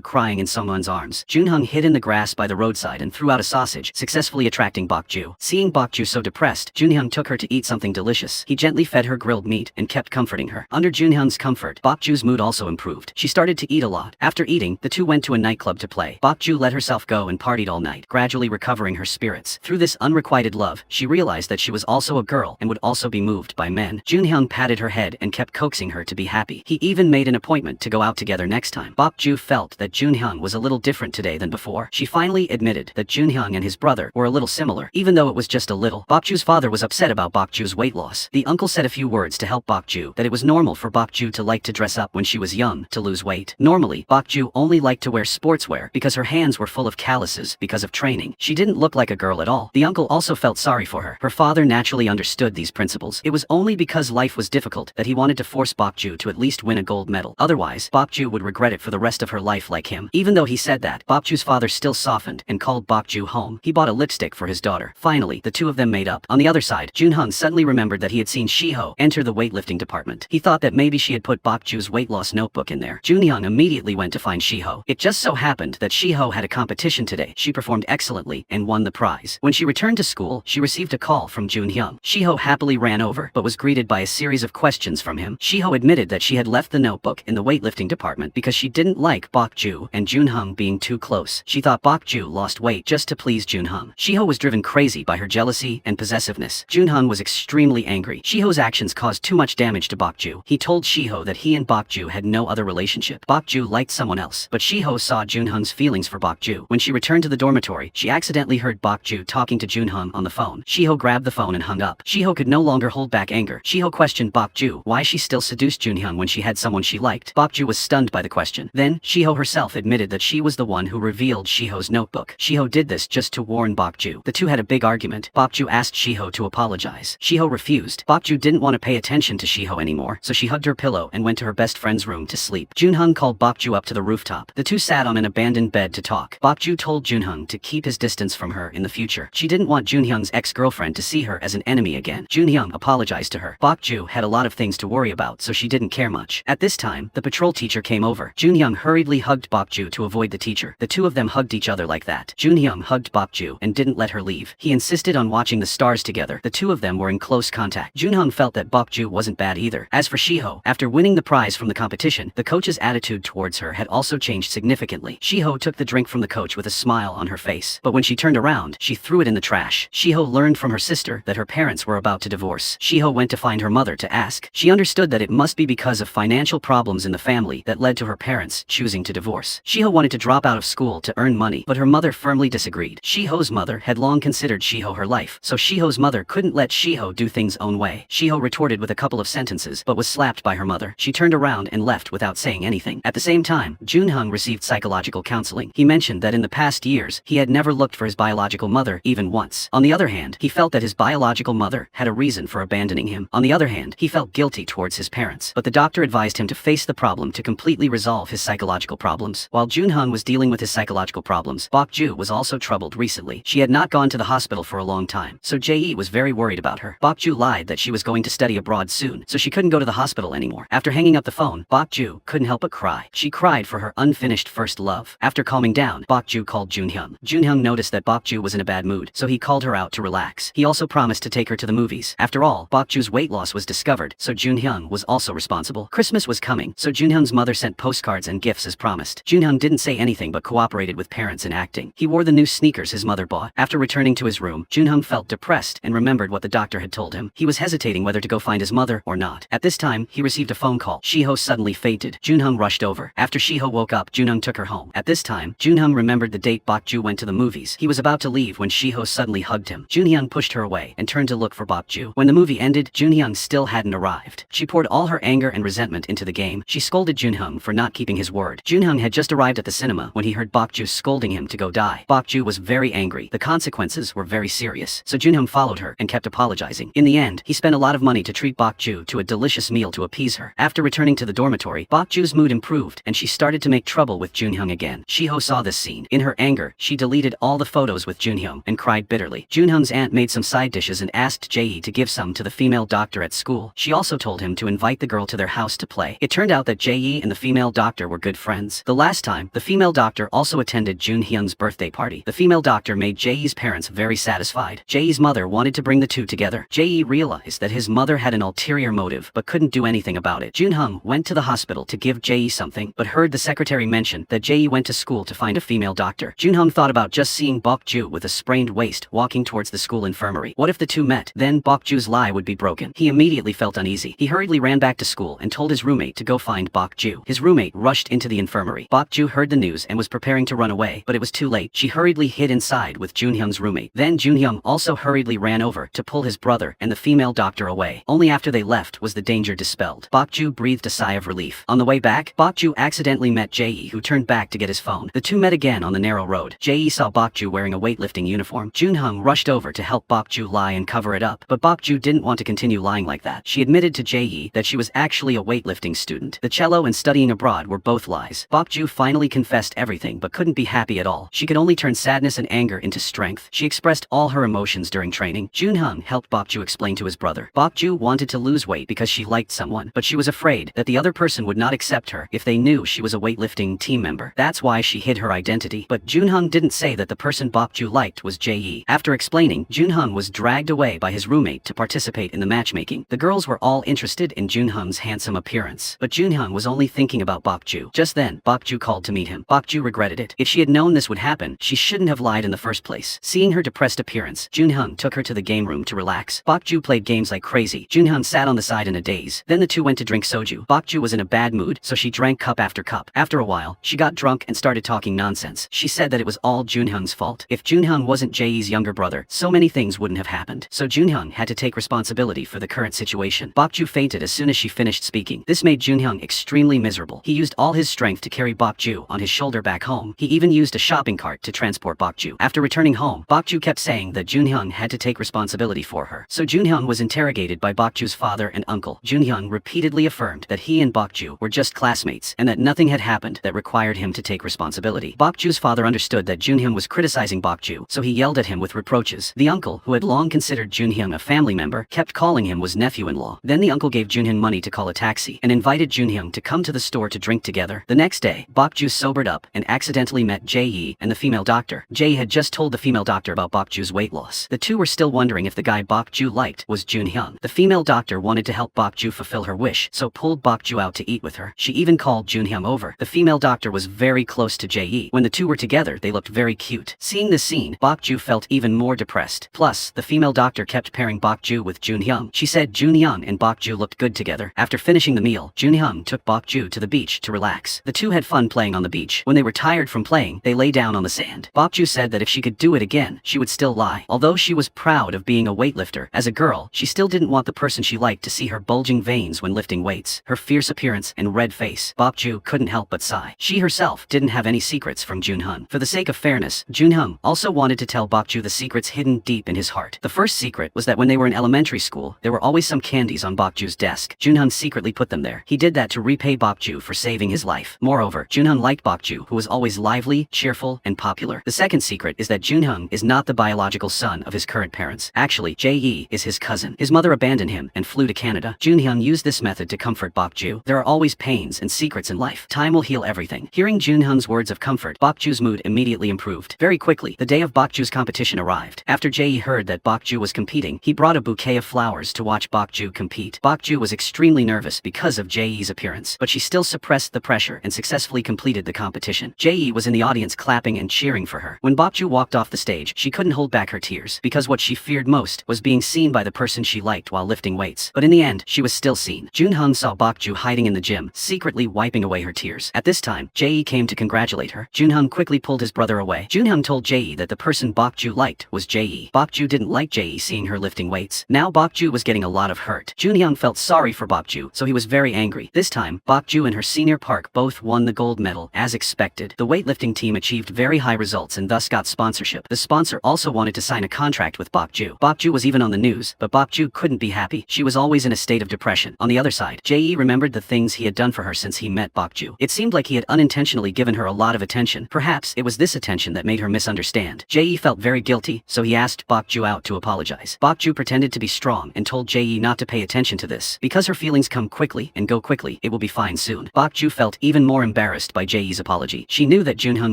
crying in someone's arms. Junhyung hid in the grass by the roadside and threw out a sausage, successfully attracting Bok-Joo. Seeing Bok-Joo so depressed, Junhyung took her to eat something delicious. He gently fed her grilled meat and kept comforting her. Under Junhyung's comfort, Bok-Joo's mood also improved. She started to eat a lot. After eating, the two went to a nightclub to play. Bok-Joo let herself go and partied all night, gradually recovering her spirits. Through this unrequited love, she realized that she was also a girl and would also be moved by men. Junhyung patted her head and kept coaxing her to be happy. He even made an appointment to go out together next time. Bok-Joo felt that Junhyung was a little different today than before. She finally admitted that Junhyung and his brother were a little similar, even though it was just a little. Bok-Joo's father was upset about Bok-Joo's weight loss. The uncle said a few words to help Bok-Joo, that it was normal for Bok-Joo to like to dress up when she was young to lose weight. Normally, Bok-Joo only liked to wear sportswear because her hands were full of calluses because of training. She didn't look like a girl at all. The uncle also felt sorry for her. Her father naturally understood these principles. It was only because life was difficult that he wanted to force Bok-Joo to at least win a gold medal. Otherwise, Bok-Joo would regret it for the rest of her life like him. Even though he said that, Bok-Joo's father still softened and called Bok-Joo home. He bought a lipstick for his daughter. Finally, the two of them made up. On the other side, Junhyung suddenly remembered that he had seen Shiho enter the weightlifting department. He thought that maybe she had put Bok-Joo's weight loss notebook in there. Junhyung immediately went to find Shiho. It just so happened that Shiho had a competition today. She performed excellently and won the prize. When she returned to school, she received a call from Junhyung. Shiho happily ran over, but was greeted by a series of questions from him. Shiho admitted that she had left the notebook in the weightlifting department because she didn't like Bok-Joo and Junhyung being too close. She thought Bok-Joo lost weight just to please Junhyung. Shiho was driven crazy by her jealousy and possessiveness. Junhyung was extremely angry. Shiho's actions caused too much damage to Bok-Joo. He told Shiho that he and Bok-Joo had no other relationship. Bok-Joo liked someone else, but Shiho saw Junhyung's feelings for Bok-Joo. When she returned to the dormitory, she accidentally heard Bok-Joo talking to Junhyung on the phone. Shiho grabbed the phone and hung up. Shiho could no longer hold back anger. Shiho questioned Bok-Joo why she still seduced Junhyung when she had someone she liked. Bok-Joo was stunned by the question. Then, Shiho herself admitted that she was the one who revealed Shiho's notebook. Shiho did this just to warn Bok-Joo. The two had a big argument. Bok-Joo asked Shiho to apologize. Shiho refused. Bok-Joo didn't want to pay attention to Shiho anymore, so she hugged her pillow and went to her best friend's room to sleep. Junhyung called Bok-Joo up to the rooftop. The two sat on an abandoned bed to talk. Bok-Joo told Junhyung to keep his distance from her in the future. She didn't want Junhyung's ex-girlfriend to see her as an enemy again. Junhyung apologized to her. Bok-Joo had a lot of things to worry about, so she didn't care much. At this time, the patrol teacher came over. Junhyung hurriedly hugged Bok-Joo to avoid the teacher. The two of them hugged each other like that. Junhyung hugged Bok-Joo and didn't let her leave. He insisted on watching the stars together. The two of them were in close contact. Junhyung felt that Bok-Joo wasn't bad either. As for Shiho, after winning the prize from the competition, the coach's attitude towards her had also changed significantly. Shiho took the drink from the coach with a smile on her face, but when she turned around, she threw it in the trash. Shiho learned from her sister that her parents were about to divorce. Shiho went to find her mother to ask. She understood that it must be because of financial problems in the family that led to her parents choosing to divorce. Shiho wanted to drop out of school to earn money, but her mother firmly disagreed. Shiho's mother had long considered Shiho her life, so Shiho's mother couldn't let Shiho do things own way. Shiho retorted with a couple of sentences, but was slapped by her mother. She turned around and left without saying anything. At the same time, Junhyung received psychological counseling. He mentioned that in the past years, he had never looked for his biological mother even once. On the other hand, he felt that his biological mother had a reason for abandoning him. On the other hand, he felt guilty towards his parents, but the doctor advised him to face the problem to completely resolve his psychological problems. While Junhyung was dealing with his psychological problems, Bok-Joo was also troubled recently. She had not gone to the hospital for a long time, so Jae was very worried about her. Bok-Joo lied that she was going to study abroad soon, so she couldn't go to the hospital anymore. After hanging up the phone, Bok-Joo couldn't help but cry. She cried for her unfinished first love. After calming down, Bok-Joo called Junhyung. Junhyung noticed that Bok-Joo was in a bad mood, so he called her out to relax. He also promised to take her to the movies. After all, Bok-Joo's weight loss was discovered, so Junhyung was also responsible. Christmas was coming, so Junhyung's mother sent postcards and gifts as promised. Junhyung didn't say anything but cooperated with parents in acting. He wore the new sneakers his mother bought. After returning to his room, Junhyung felt depressed and remembered what the doctor had told him. He was hesitating whether to go find his mother or not. At this time, he received a phone call. Shiho suddenly fainted. Junhyung rushed over. After Shiho woke up, Junhyung took her home. At this time, Junhyung remembered the date Bok-Joo went to the movies. He was about to leave when Shiho suddenly hugged him. Junhyung pushed her away and turned to look for Bok-Joo. When the movie ended, Junhyung still hadn't arrived. She poured all her anger and resentment into the game. She scolded Junhyung for not keeping his word. Junhyung had just arrived at the cinema when he heard Bok-Joo scolding him to go die. Bok-Joo was very angry. The consequences were very serious, so Junhyung followed her and kept apologizing. In the end, he spent a lot of money to treat Bok-Joo to a delicious meal to appease her. After returning to the dormitory, Bok-Joo's mood improved and she started to make trouble with Junhyung again. Shiho saw this scene. In her anger, she deleted all the photos with Junhyung and cried bitterly. Junhyung's aunt made some side dishes and asked Jae to give some to the female female doctor at school. She also told him to invite the girl to their house to play. It turned out that Jae and the female doctor were good friends. The last time, the female doctor also attended Junhyun's birthday party. The female doctor made Jae's parents very satisfied. Jae's mother wanted to bring the two together. Jae realized that his mother had an ulterior motive but couldn't do anything about it. Junhyun went to the hospital to give Jae something but heard the secretary mention that Jae went to school to find a female doctor. Junhyun thought about just seeing Bok-Joo with a sprained waist walking towards the school infirmary. What if the two met? Then Bok-Joo's lie would be broken. He immediately felt uneasy. He hurriedly ran back to school and told his roommate to go find Bok-Joo. His roommate rushed into the infirmary. Bok-Joo heard the news and was preparing to run away, but it was too late. She hurriedly hid inside with Junhyun's roommate. Then Junhyun also hurriedly ran over to pull his brother and the female doctor away. Only after they left was the danger dispelled. Bok-Joo breathed a sigh of relief. On the way back, Bok-Joo accidentally met Jae, who turned back to get his phone. The two met again on the narrow road. Jae saw Bok-Joo wearing a weightlifting uniform. Junhyun rushed over to help Bok-Joo lie and cover it up, but Bok-Joo didn't want to continue lying like that. She admitted to Jae that she was actually a weightlifting student. The cello and studying abroad were both lies. Bok-Joo finally confessed everything but couldn't be happy at all. She could only turn sadness and anger into strength. She expressed all her emotions during training. Junhyun helped Bok-Joo explain to his brother. Bok-Joo wanted to lose weight because she liked someone, but she was afraid that the other person would not accept her if they knew she was a weightlifting team member. That's why she hid her identity. But Junhyun didn't say that the person Bok-Joo liked was Jae. After explaining, Junhyun was dragged away by his roommate to participate in the matchmaking. The girls were all interested in Junhyun's handsome appearance, but Junhyun was only thinking about Bok-Joo. Just then, Bok-Joo called to meet him. Bok-Joo regretted it. If she had known this would happen, she shouldn't have lied in the first place. Seeing her depressed appearance, Junhyun took her to the game room to relax. Bok-Joo played games like crazy. Junhyun sat on the side in a daze. Then the two went to drink soju. Bok-Joo was in a bad mood, so she drank cup after cup. After a while, she got drunk and started talking nonsense. She said that it was all Junhyun's fault. If Junhyun wasn't Jae's younger brother, so many things wouldn't have happened. So Junhyun had to take responsibility for the current situation. Bok-Joo fainted as soon as she finished speaking. This made Junhyun extremely miserable. He used all his strength to carry Bok-Joo on his shoulder back home. He even used a shopping cart to transport Bok-Joo. After returning home, Bok-Joo kept saying that Junhyun had to take responsibility for her. So Junhyun was interrogated by Bok-Joo's father and uncle. Junhyun repeatedly affirmed that he and Bok-Joo were just classmates and that nothing had happened that required him to take responsibility. Bok-Joo's father understood that Junhyun was criticizing Bok-Joo, so he yelled at him with reproaches. The uncle, who had long considered Junhyun a family member, kept calling him was nephew-in-law. Then the uncle gave Junhyun money to call a taxi and invited Junhyun to come to the store to drink together. The next day, Bok-Joo sobered up and accidentally met Jae and the female doctor. Jae had just told the female doctor about Bok-Joo's weight loss. The two were still wondering if the guy Bok-Joo liked was Junhyun. The female doctor wanted to help Bok-Joo fulfill her wish, so pulled Bok-Joo out to eat with her. She even called Junhyun over. The female doctor was very close to Jae. When the two were together, they looked very cute. Seeing this scene, Bok-Joo felt even more depressed. Plus, the female doctor kept pairing Bok-Joo with Junhyun. She said Junhyun and Bok-Joo looked good together. After finishing the meal, Junhyun took Bok-Joo to the beach to relax. The two had fun playing on the beach. When they were tired from playing, they lay down on the sand. Bok-Joo said that if she could do it again, she would still lie. Although she was proud of being a weightlifter, as a girl, she still didn't want the person she liked to see her bulging veins when lifting weights, her fierce appearance, and red face. Bok-Joo couldn't help but sigh. She herself didn't have any secrets from Junhyun. For the sake of fairness, Junhyun also wanted to tell Bok-Joo the secrets hidden deep in his heart. The first secret was that when they were in elementary school, there were always some candies on Bok-Joo's desk. Junhyun secretly put them there. He did that to repay Bok-Joo for saving his life. Moreover, Junhyun liked Bok-Joo, who was always lively, cheerful, and popular. The second secret is that Junhyun is not the biological son of his current parents. Actually, Jae is his cousin. His mother abandoned him and flew to Canada. Junhyun used this method to comfort Bok-Joo. There are always pains and secrets in life. Time will heal everything. Hearing Junhyun's words of comfort, Bok-Joo's mood immediately improved. Very quickly, the day of Bok-Joo's competition arrived. After Jae heard that Bok-Joo was competing, he brought a bouquet of flowers to watch Bok-Joo compete. Bok-Joo was extremely nervous because of Jae's appearance, but she still suppressed the pressure and successfully completed the competition. Jae was in the audience clapping and cheering for her. When Bok-Joo walked off the stage, she couldn't hold back her tears, because what she feared most was being seen by the person she liked while lifting weights. But in the end, she was still seen. Junhyun saw Bok-Joo hiding in the gym, secretly wiping away her tears. At this time, Jae came to congratulate her. Junhyun quickly pulled his brother away. Junhyun told Jae that the person Bok-Joo liked was Jae. Bok-Joo didn't like Jae seeing her lifting weights. Now Bok-Joo was getting a lot of hurt. Junhyun felt sorry for Bok-Joo, so he was very angry. This time, Bok-Joo and her senior park both won the gold medal, as expected. The weightlifting team achieved very high results and thus got sponsorship. The sponsor also wanted to sign a contract with Bok-Joo. Bok-Joo was even on the news, but Bok-Joo couldn't be happy. She was always in a state of depression. On the other side, Jae remembered the things he had done for her since he met Bok-Joo. It seemed like he had unintentionally given her a lot of attention. Perhaps it was this attention that made her misunderstand. Jae felt very guilty, so he asked Bok-Joo out to apologize. Bok-Joo pretended to be strong wrong and told Jae not to pay attention to this. Because her feelings come quickly and go quickly, it will be fine soon. Bok-Joo felt even more embarrassed by Jae's apology. She knew that Junhyun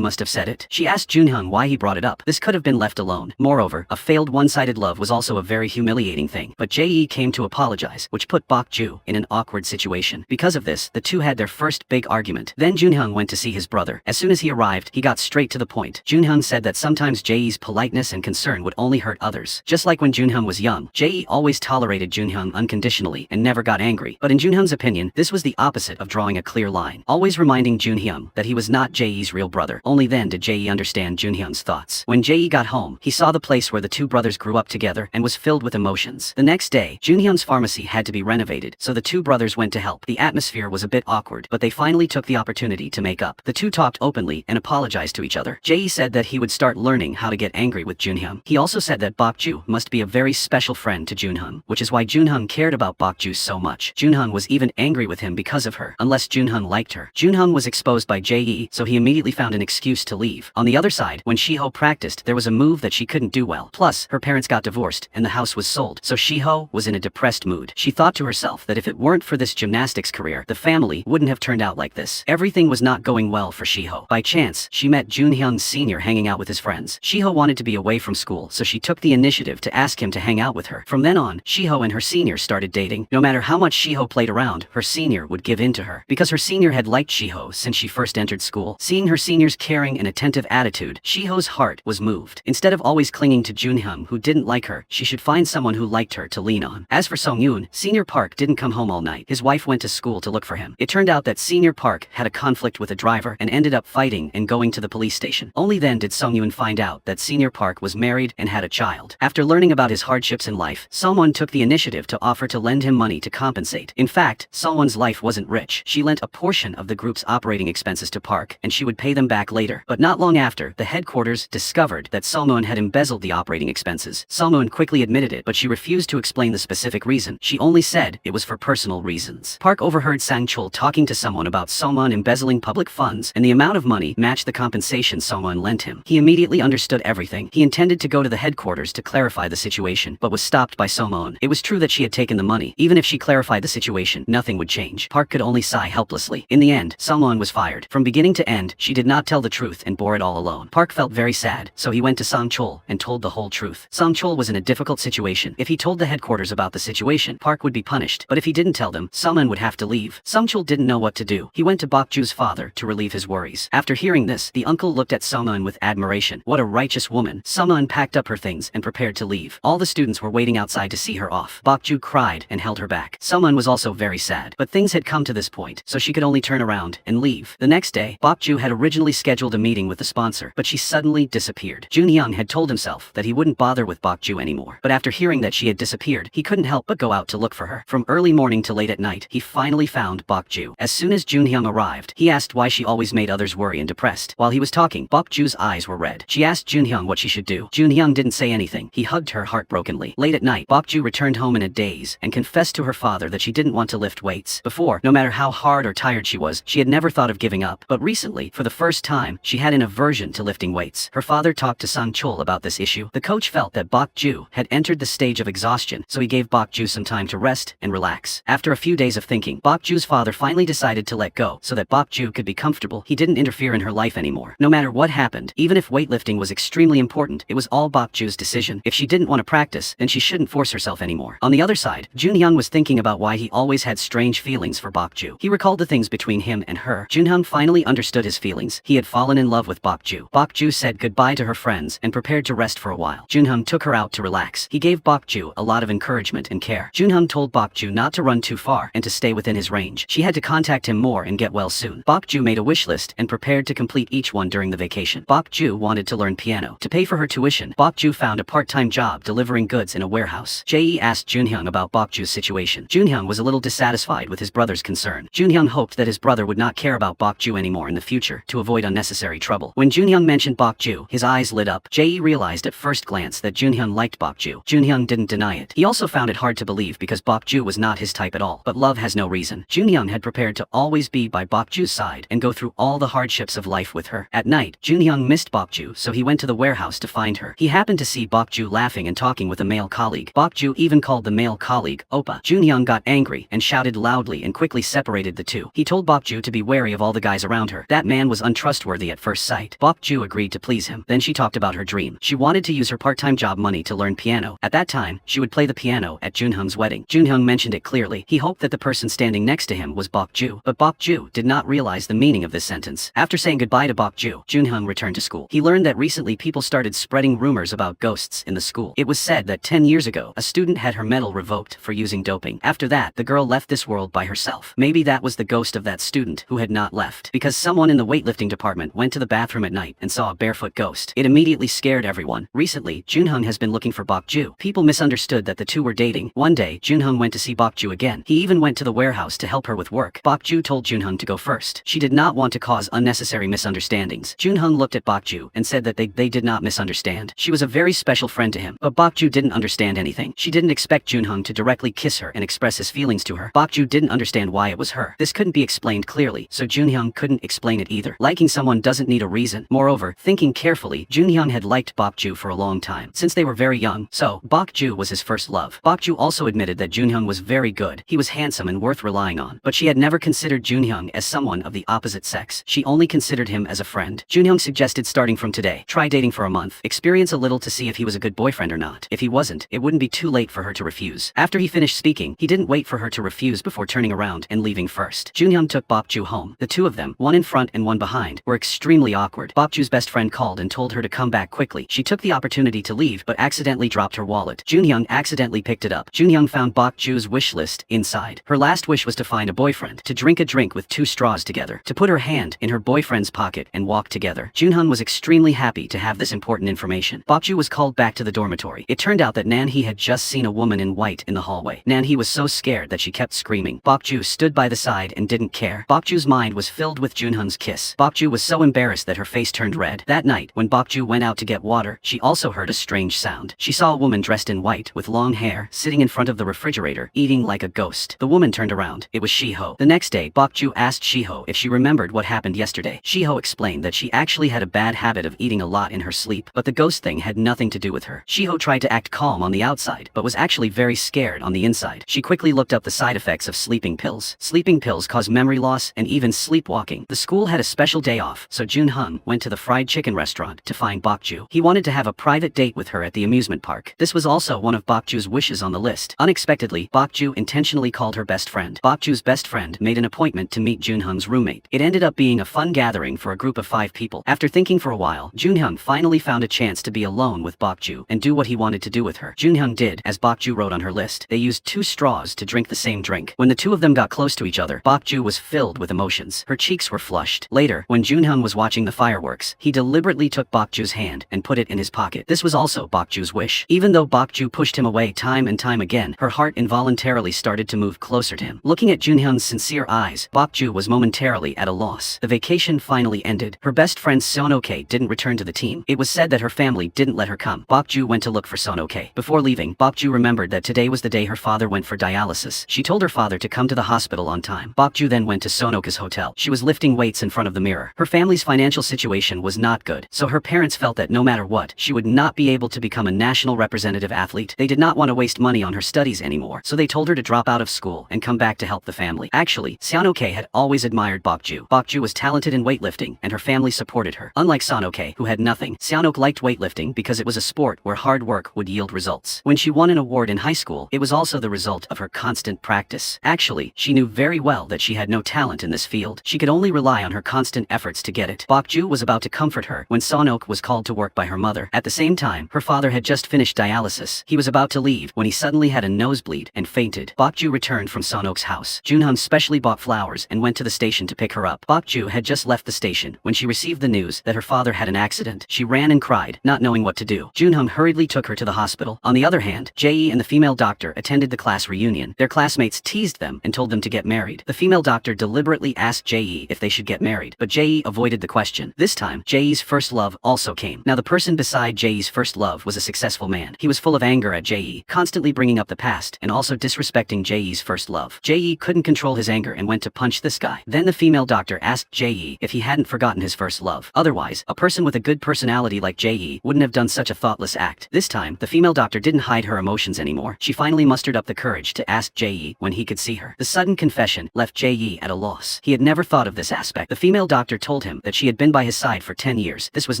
must have said it. She asked Junhyun why he brought it up. This could have been left alone. Moreover, a failed one-sided love was also a very humiliating thing. But Jae came to apologize, which put Bok-Joo in an awkward situation. Because of this, the two had their first big argument. Then Junhyun went to see his brother. As soon as he arrived, he got straight to the point. Junhyun said that sometimes Jae's politeness and concern would only hurt others. Just like when Junhyun was young, Jae always tolerated Junhyun unconditionally and never got angry. But in Junhyun's opinion, this was the opposite of drawing a clear line, always reminding Junhyun that he was not Jae's real brother. Only then did Jae understand Junhyun's thoughts. When Jae got home, he saw the place where the two brothers grew up together and was filled with emotions. The next day, Junhyun's pharmacy had to be renovated, so the two brothers went to help. The atmosphere was a bit awkward, but they finally took the opportunity to make up. The two talked openly and apologized to each other. Jae said that he would start learning how to get angry with Junhyun. He also said that Bok-Joo must be a very special friend to Junhyun, which is why Junhyun cared about Bok-Joo so much. Junhyun was even angry with him because of her, unless Junhyun liked her. Junhyun was exposed by Jae, so he immediately found an excuse to leave. On the other side, when Shiho practiced, there was a move that she couldn't do well. Plus, her parents got divorced and the house was sold, so Shiho was in a depressed mood. She thought to herself that if it weren't for this gymnastics career, the family wouldn't have turned out like this. Everything was not going well for Shiho. By chance, she met Junhyun Sr. hanging out with his friends. Shiho wanted to be away from school, so she took the initiative to ask him to hang out with her. From then on, Shiho and her senior started dating. No matter how much Shiho played around, her senior would give in to her. Because her senior had liked Shiho since she first entered school, seeing her senior's caring and attentive attitude, Shiho's heart was moved. Instead of always clinging to Junhyun who didn't like her, she should find someone who liked her to lean on. As for Sung-yoon, Senior Park didn't come home all night. His wife went to school to look for him. It turned out that Senior Park had a conflict with a driver and ended up fighting and going to the police station. Only then did Sung-yoon find out that Senior Park was married and had a child. After learning about his hardships in life, Sung-won took the initiative to offer to lend him money to compensate. In fact, Sung-won's life wasn't rich. She lent a portion of the group's operating expenses to Park, and she would pay them back later. But not long after, the headquarters discovered that Sung-won had embezzled the operating expenses. Sung-won quickly admitted it, but she refused to explain the specific reason. She only said it was for personal reasons. Park overheard Sang-chul talking to someone about Sung-won embezzling public funds, and the amount of money matched the compensation Sung-won lent him. He immediately understood everything. He intended to go to the headquarters to clarify the situation, but was stopped by Sung-won. It was true that she had taken the money. Even if she clarified the situation, nothing would change. Park could only sigh helplessly. In the end, Sung-won was fired. From beginning to end, she did not tell the truth and bore it all alone. Park felt very sad, so he went to Sang-chul and told the whole truth. Sang-chul was in a difficult situation. If he told the headquarters about the situation, Park would be punished, but if he didn't tell them, Sung-won would have to leave. Sang-chul didn't know what to do. He went to Bok-Joo's father to relieve his worries. After hearing this, the uncle looked at Sung-won with admiration. What a righteous woman. Sung-won packed up her things and prepared to leave. All the students were waiting outside to see her off. Bok-Joo cried and held her back. Sung-won was also very sad, but things had come to this point, so she could only turn around and leave. The next day, Bok-Joo had originally scheduled a meeting with the sponsor, but she suddenly disappeared. Junhyun had told himself that he wouldn't bother with Bok-Joo anymore, but after hearing that she had disappeared, he couldn't help but go out to look for her. From early morning to late at night, he finally found Bok-Joo. As soon as Junhyun arrived, he asked why she always made others worry and depressed. While he was talking, Bok-Joo's eyes were red. She asked Junhyun what she should do. Junhyun didn't say anything. He hugged her heartbrokenly. Late at night, Bok-Joo returned home in a daze and confessed to her father that she didn't want to lift weights. Before, no matter how hard or tired she was, she had never thought of giving up. But recently, for the first time, she had an aversion to lifting weights. Her father talked to Sang-chul about this issue. The coach felt that Bok-Joo had entered the stage of exhaustion, so he gave Bok-Joo some time to rest and relax. After a few days of thinking, Bok-Joo's father finally decided to let go so that Bok-Joo could be comfortable. He didn't interfere in her life anymore. No matter what happened, even if weightlifting was extremely important, it was all Bok-Joo's decision. If she didn't want to practice, then she shouldn't force herself anymore. On the other side, Junhyun was thinking about why he always had strange feelings for Bok-Joo. He recalled the things between him and her. Junhyun finally understood his feelings. He had fallen in love with Bok-Joo. Bok-Joo said goodbye to her friends and prepared to rest for a while. Junhyun took her out to relax. He gave Bok-Joo a lot of encouragement and care. Junhyun told Bok-Joo not to run too far and to stay within his range. She had to contact him more and get well soon. Bok-Joo made a wish list and prepared to complete each one during the vacation. Bok-Joo wanted to learn piano. To pay for her tuition, Bok-Joo found a part-time job delivering goods in a warehouse. Jae asked Junhyun about Bok-Joo's situation. Junhyun was a little dissatisfied with his brother's concern. Junhyun hoped that his brother would not care about Bok-Joo anymore in the future to avoid unnecessary trouble. When Junhyun mentioned Bok-Joo, his eyes lit up. Jae realized at first glance that Junhyun liked Bok-Joo. Junhyun didn't deny it. He also found it hard to believe because Bok-Joo was not his type at all. But love has no reason. Junhyun had prepared to always be by Bok-Joo's side and go through all the hardships of life with her. At night, Junhyun missed Bok-Joo, so he went to the warehouse to find her. He happened to see Bok-Joo laughing and talking with a male colleague. Bok-Joo Bok-Joo even called the male colleague Oppa. Junhyung got angry and shouted loudly and quickly separated the two. He told Bok-Joo to be wary of all the guys around her. That man was untrustworthy at first sight. Bok-Joo agreed to please him. Then she talked about her dream. She wanted to use her part-time job money to learn piano. At that time, she would play the piano at Junhyung's wedding. Junhyung mentioned it clearly. He hoped that the person standing next to him was Bok-Joo, but Bok-Joo did not realize the meaning of this sentence. After saying goodbye to Bok-Joo, Junhyung returned to school. He learned that recently people started spreading rumors about ghosts in the school. It was said that 10 years ago, a student had her medal revoked for using doping. After that, the girl left this world by herself. Maybe that was the ghost of that student who had not left, because someone in the weightlifting department went to the bathroom at night and saw a barefoot ghost. It immediately scared everyone. Recently, Junhyung has been looking for Bok-Joo. People misunderstood that the two were dating. One day, Junhyung went to see Bok-Joo again. He even went to the warehouse to help her with work. Bok-Joo told Junhyung to go first. She did not want to cause unnecessary misunderstandings. Junhyung looked at Bok-Joo and said that they did not misunderstand. She was a very special friend to him, but Bok-Joo didn't understand anything. She didn't expect Junhyung to directly kiss her and express his feelings to her. Bok-Joo didn't understand why it was her. This couldn't be explained clearly, so Junhyung couldn't explain it either. Liking someone doesn't need a reason. Moreover, thinking carefully, Junhyung had liked Bok-Joo for a long time, since they were very young, so Bok-Joo was his first love. Bok-Joo also admitted that Junhyung was very good. He was handsome and worth relying on, but she had never considered Junhyung as someone of the opposite sex. She only considered him as a friend. Junhyung suggested starting from today, try dating for a month, experience a little to see if he was a good boyfriend or not. If he wasn't, it wouldn't be too late for her to refuse. After he finished speaking, he didn't wait for her to refuse before turning around and leaving first. Junhyung took Bok-Joo home. The two of them, one in front and one behind, were extremely awkward. Bok-Joo's best friend called and told her to come back quickly. She took the opportunity to leave but accidentally dropped her wallet. Junhyung accidentally picked it up. Junhyung found Bok-Joo's wish list inside. Her last wish was to find a boyfriend, to drink a drink with 2 straws together, to put her hand in her boyfriend's pocket and walk together. Junhyung was extremely happy to have this important information. Bok-Joo was called back to the dormitory. It turned out that Nan-hee had just seen a woman in white in the hallway. Nan-hee was so scared that she kept screaming. Bok-Joo stood by the side and didn't care. Bok-Joo's mind was filled with Junhyung's kiss. Bok-Joo was so embarrassed that her face turned red. That night, when Bok-Joo went out to get water, she also heard a strange sound. She saw a woman dressed in white with long hair sitting in front of the refrigerator, eating like a ghost. The woman turned around. It was Shiho. The next day, Bok-Joo asked Shiho if she remembered what happened yesterday. Shiho explained that she actually had a bad habit of eating a lot in her sleep, but the ghost thing had nothing to do with her. Shiho tried to act calm on the outside, but was actually very scared on the inside. She quickly looked up the side effects of sleeping pills. Sleeping pills cause memory loss and even sleepwalking. The school had a special day off, so Junhyung went to the fried chicken restaurant to find Bok-Joo. He wanted to have a private date with her at the amusement park. This was also one of Bok-Joo's wishes on the list. Unexpectedly, Bok-Joo intentionally called her best friend. Bok-Joo's best friend made an appointment to meet Junhyung's roommate. It ended up being a fun gathering for a group of 5 people. After thinking for a while, Junhyung finally found a chance to be alone with Bok-Joo and do what he wanted to do with her. Junhyung did as Bok-Joo wrote on her list. They used 2 straws to drink the same drink. When the two of them got close to each other, Bok-Joo was filled with emotions. Her cheeks were flushed. Later, when Junhyung was watching the fireworks, he deliberately took Bok-Joo's hand and put it in his pocket. This was also Bok-Joo's wish. Even though Bok-Joo pushed him away time and time again, her heart involuntarily started to move closer to him. Looking at Junhyung's sincere eyes, Bok-Joo was momentarily at a loss. The vacation finally ended. Her best friend Seon-ok didn't return to the team. It was said that her family didn't let her come. Bok-Joo went to look for Seon-ok. Before leaving, Bok-Joo remembered that today was the day her father went for dialysis. She told her father to come to the hospital on time. Bok-Joo then went to Seon-ok's hotel. She was lifting weights in front of the mirror. Her family's financial situation was not good, so her parents felt that no matter what, she would not be able to become a national representative athlete. They did not want to waste money on her studies anymore, so they told her to drop out of school and come back to help the family. Actually, Seon-ok had always admired Bok-Joo. Bok-Joo was talented in weightlifting, and her family supported her. Unlike Seon-ok, who had nothing, Seon-ok liked weightlifting because it was a sport where hard work would yield results. When she won an award in high school, it was also the result of her constant practice. Actually, she knew very well that she had no talent in this field. She could only rely on her constant efforts to get it. Bok-Joo was about to comfort her when Seon-ok was called to work by her mother. At the same time, her father had just finished dialysis. He was about to leave when he suddenly had a nosebleed and fainted. Bok-Joo returned from Seon-ok's house. Junhyung specially bought flowers and went to the station to pick her up. Bok-Joo had just left the station when she received the news that her father had an accident. She ran and cried, not knowing what to do. Junhyung hurriedly took her to the hospital. On the other hand, Jae and the female doctor attended the class reunion. Their classmates teased them and told them to get married. The female doctor deliberately asked Jae if they should get married, but Jae avoided the question. This time, Jae's first love also came. Now the person beside Jae's first love was a successful man. He was full of anger at Jae, constantly bringing up the past and also disrespecting Jae's first love. Jae couldn't control his anger and went to punch this guy. Then the female doctor asked Jae if he hadn't forgotten his first love. Otherwise, a person with a good personality like Jae wouldn't have done such a thoughtless act. This time, the female doctor didn't hide her her emotions anymore, she finally mustered up the courage to ask Jae when he could see her. The sudden confession left Jae at a loss. He had never thought of this aspect. The female doctor told him that she had been by his side for 10 years. This was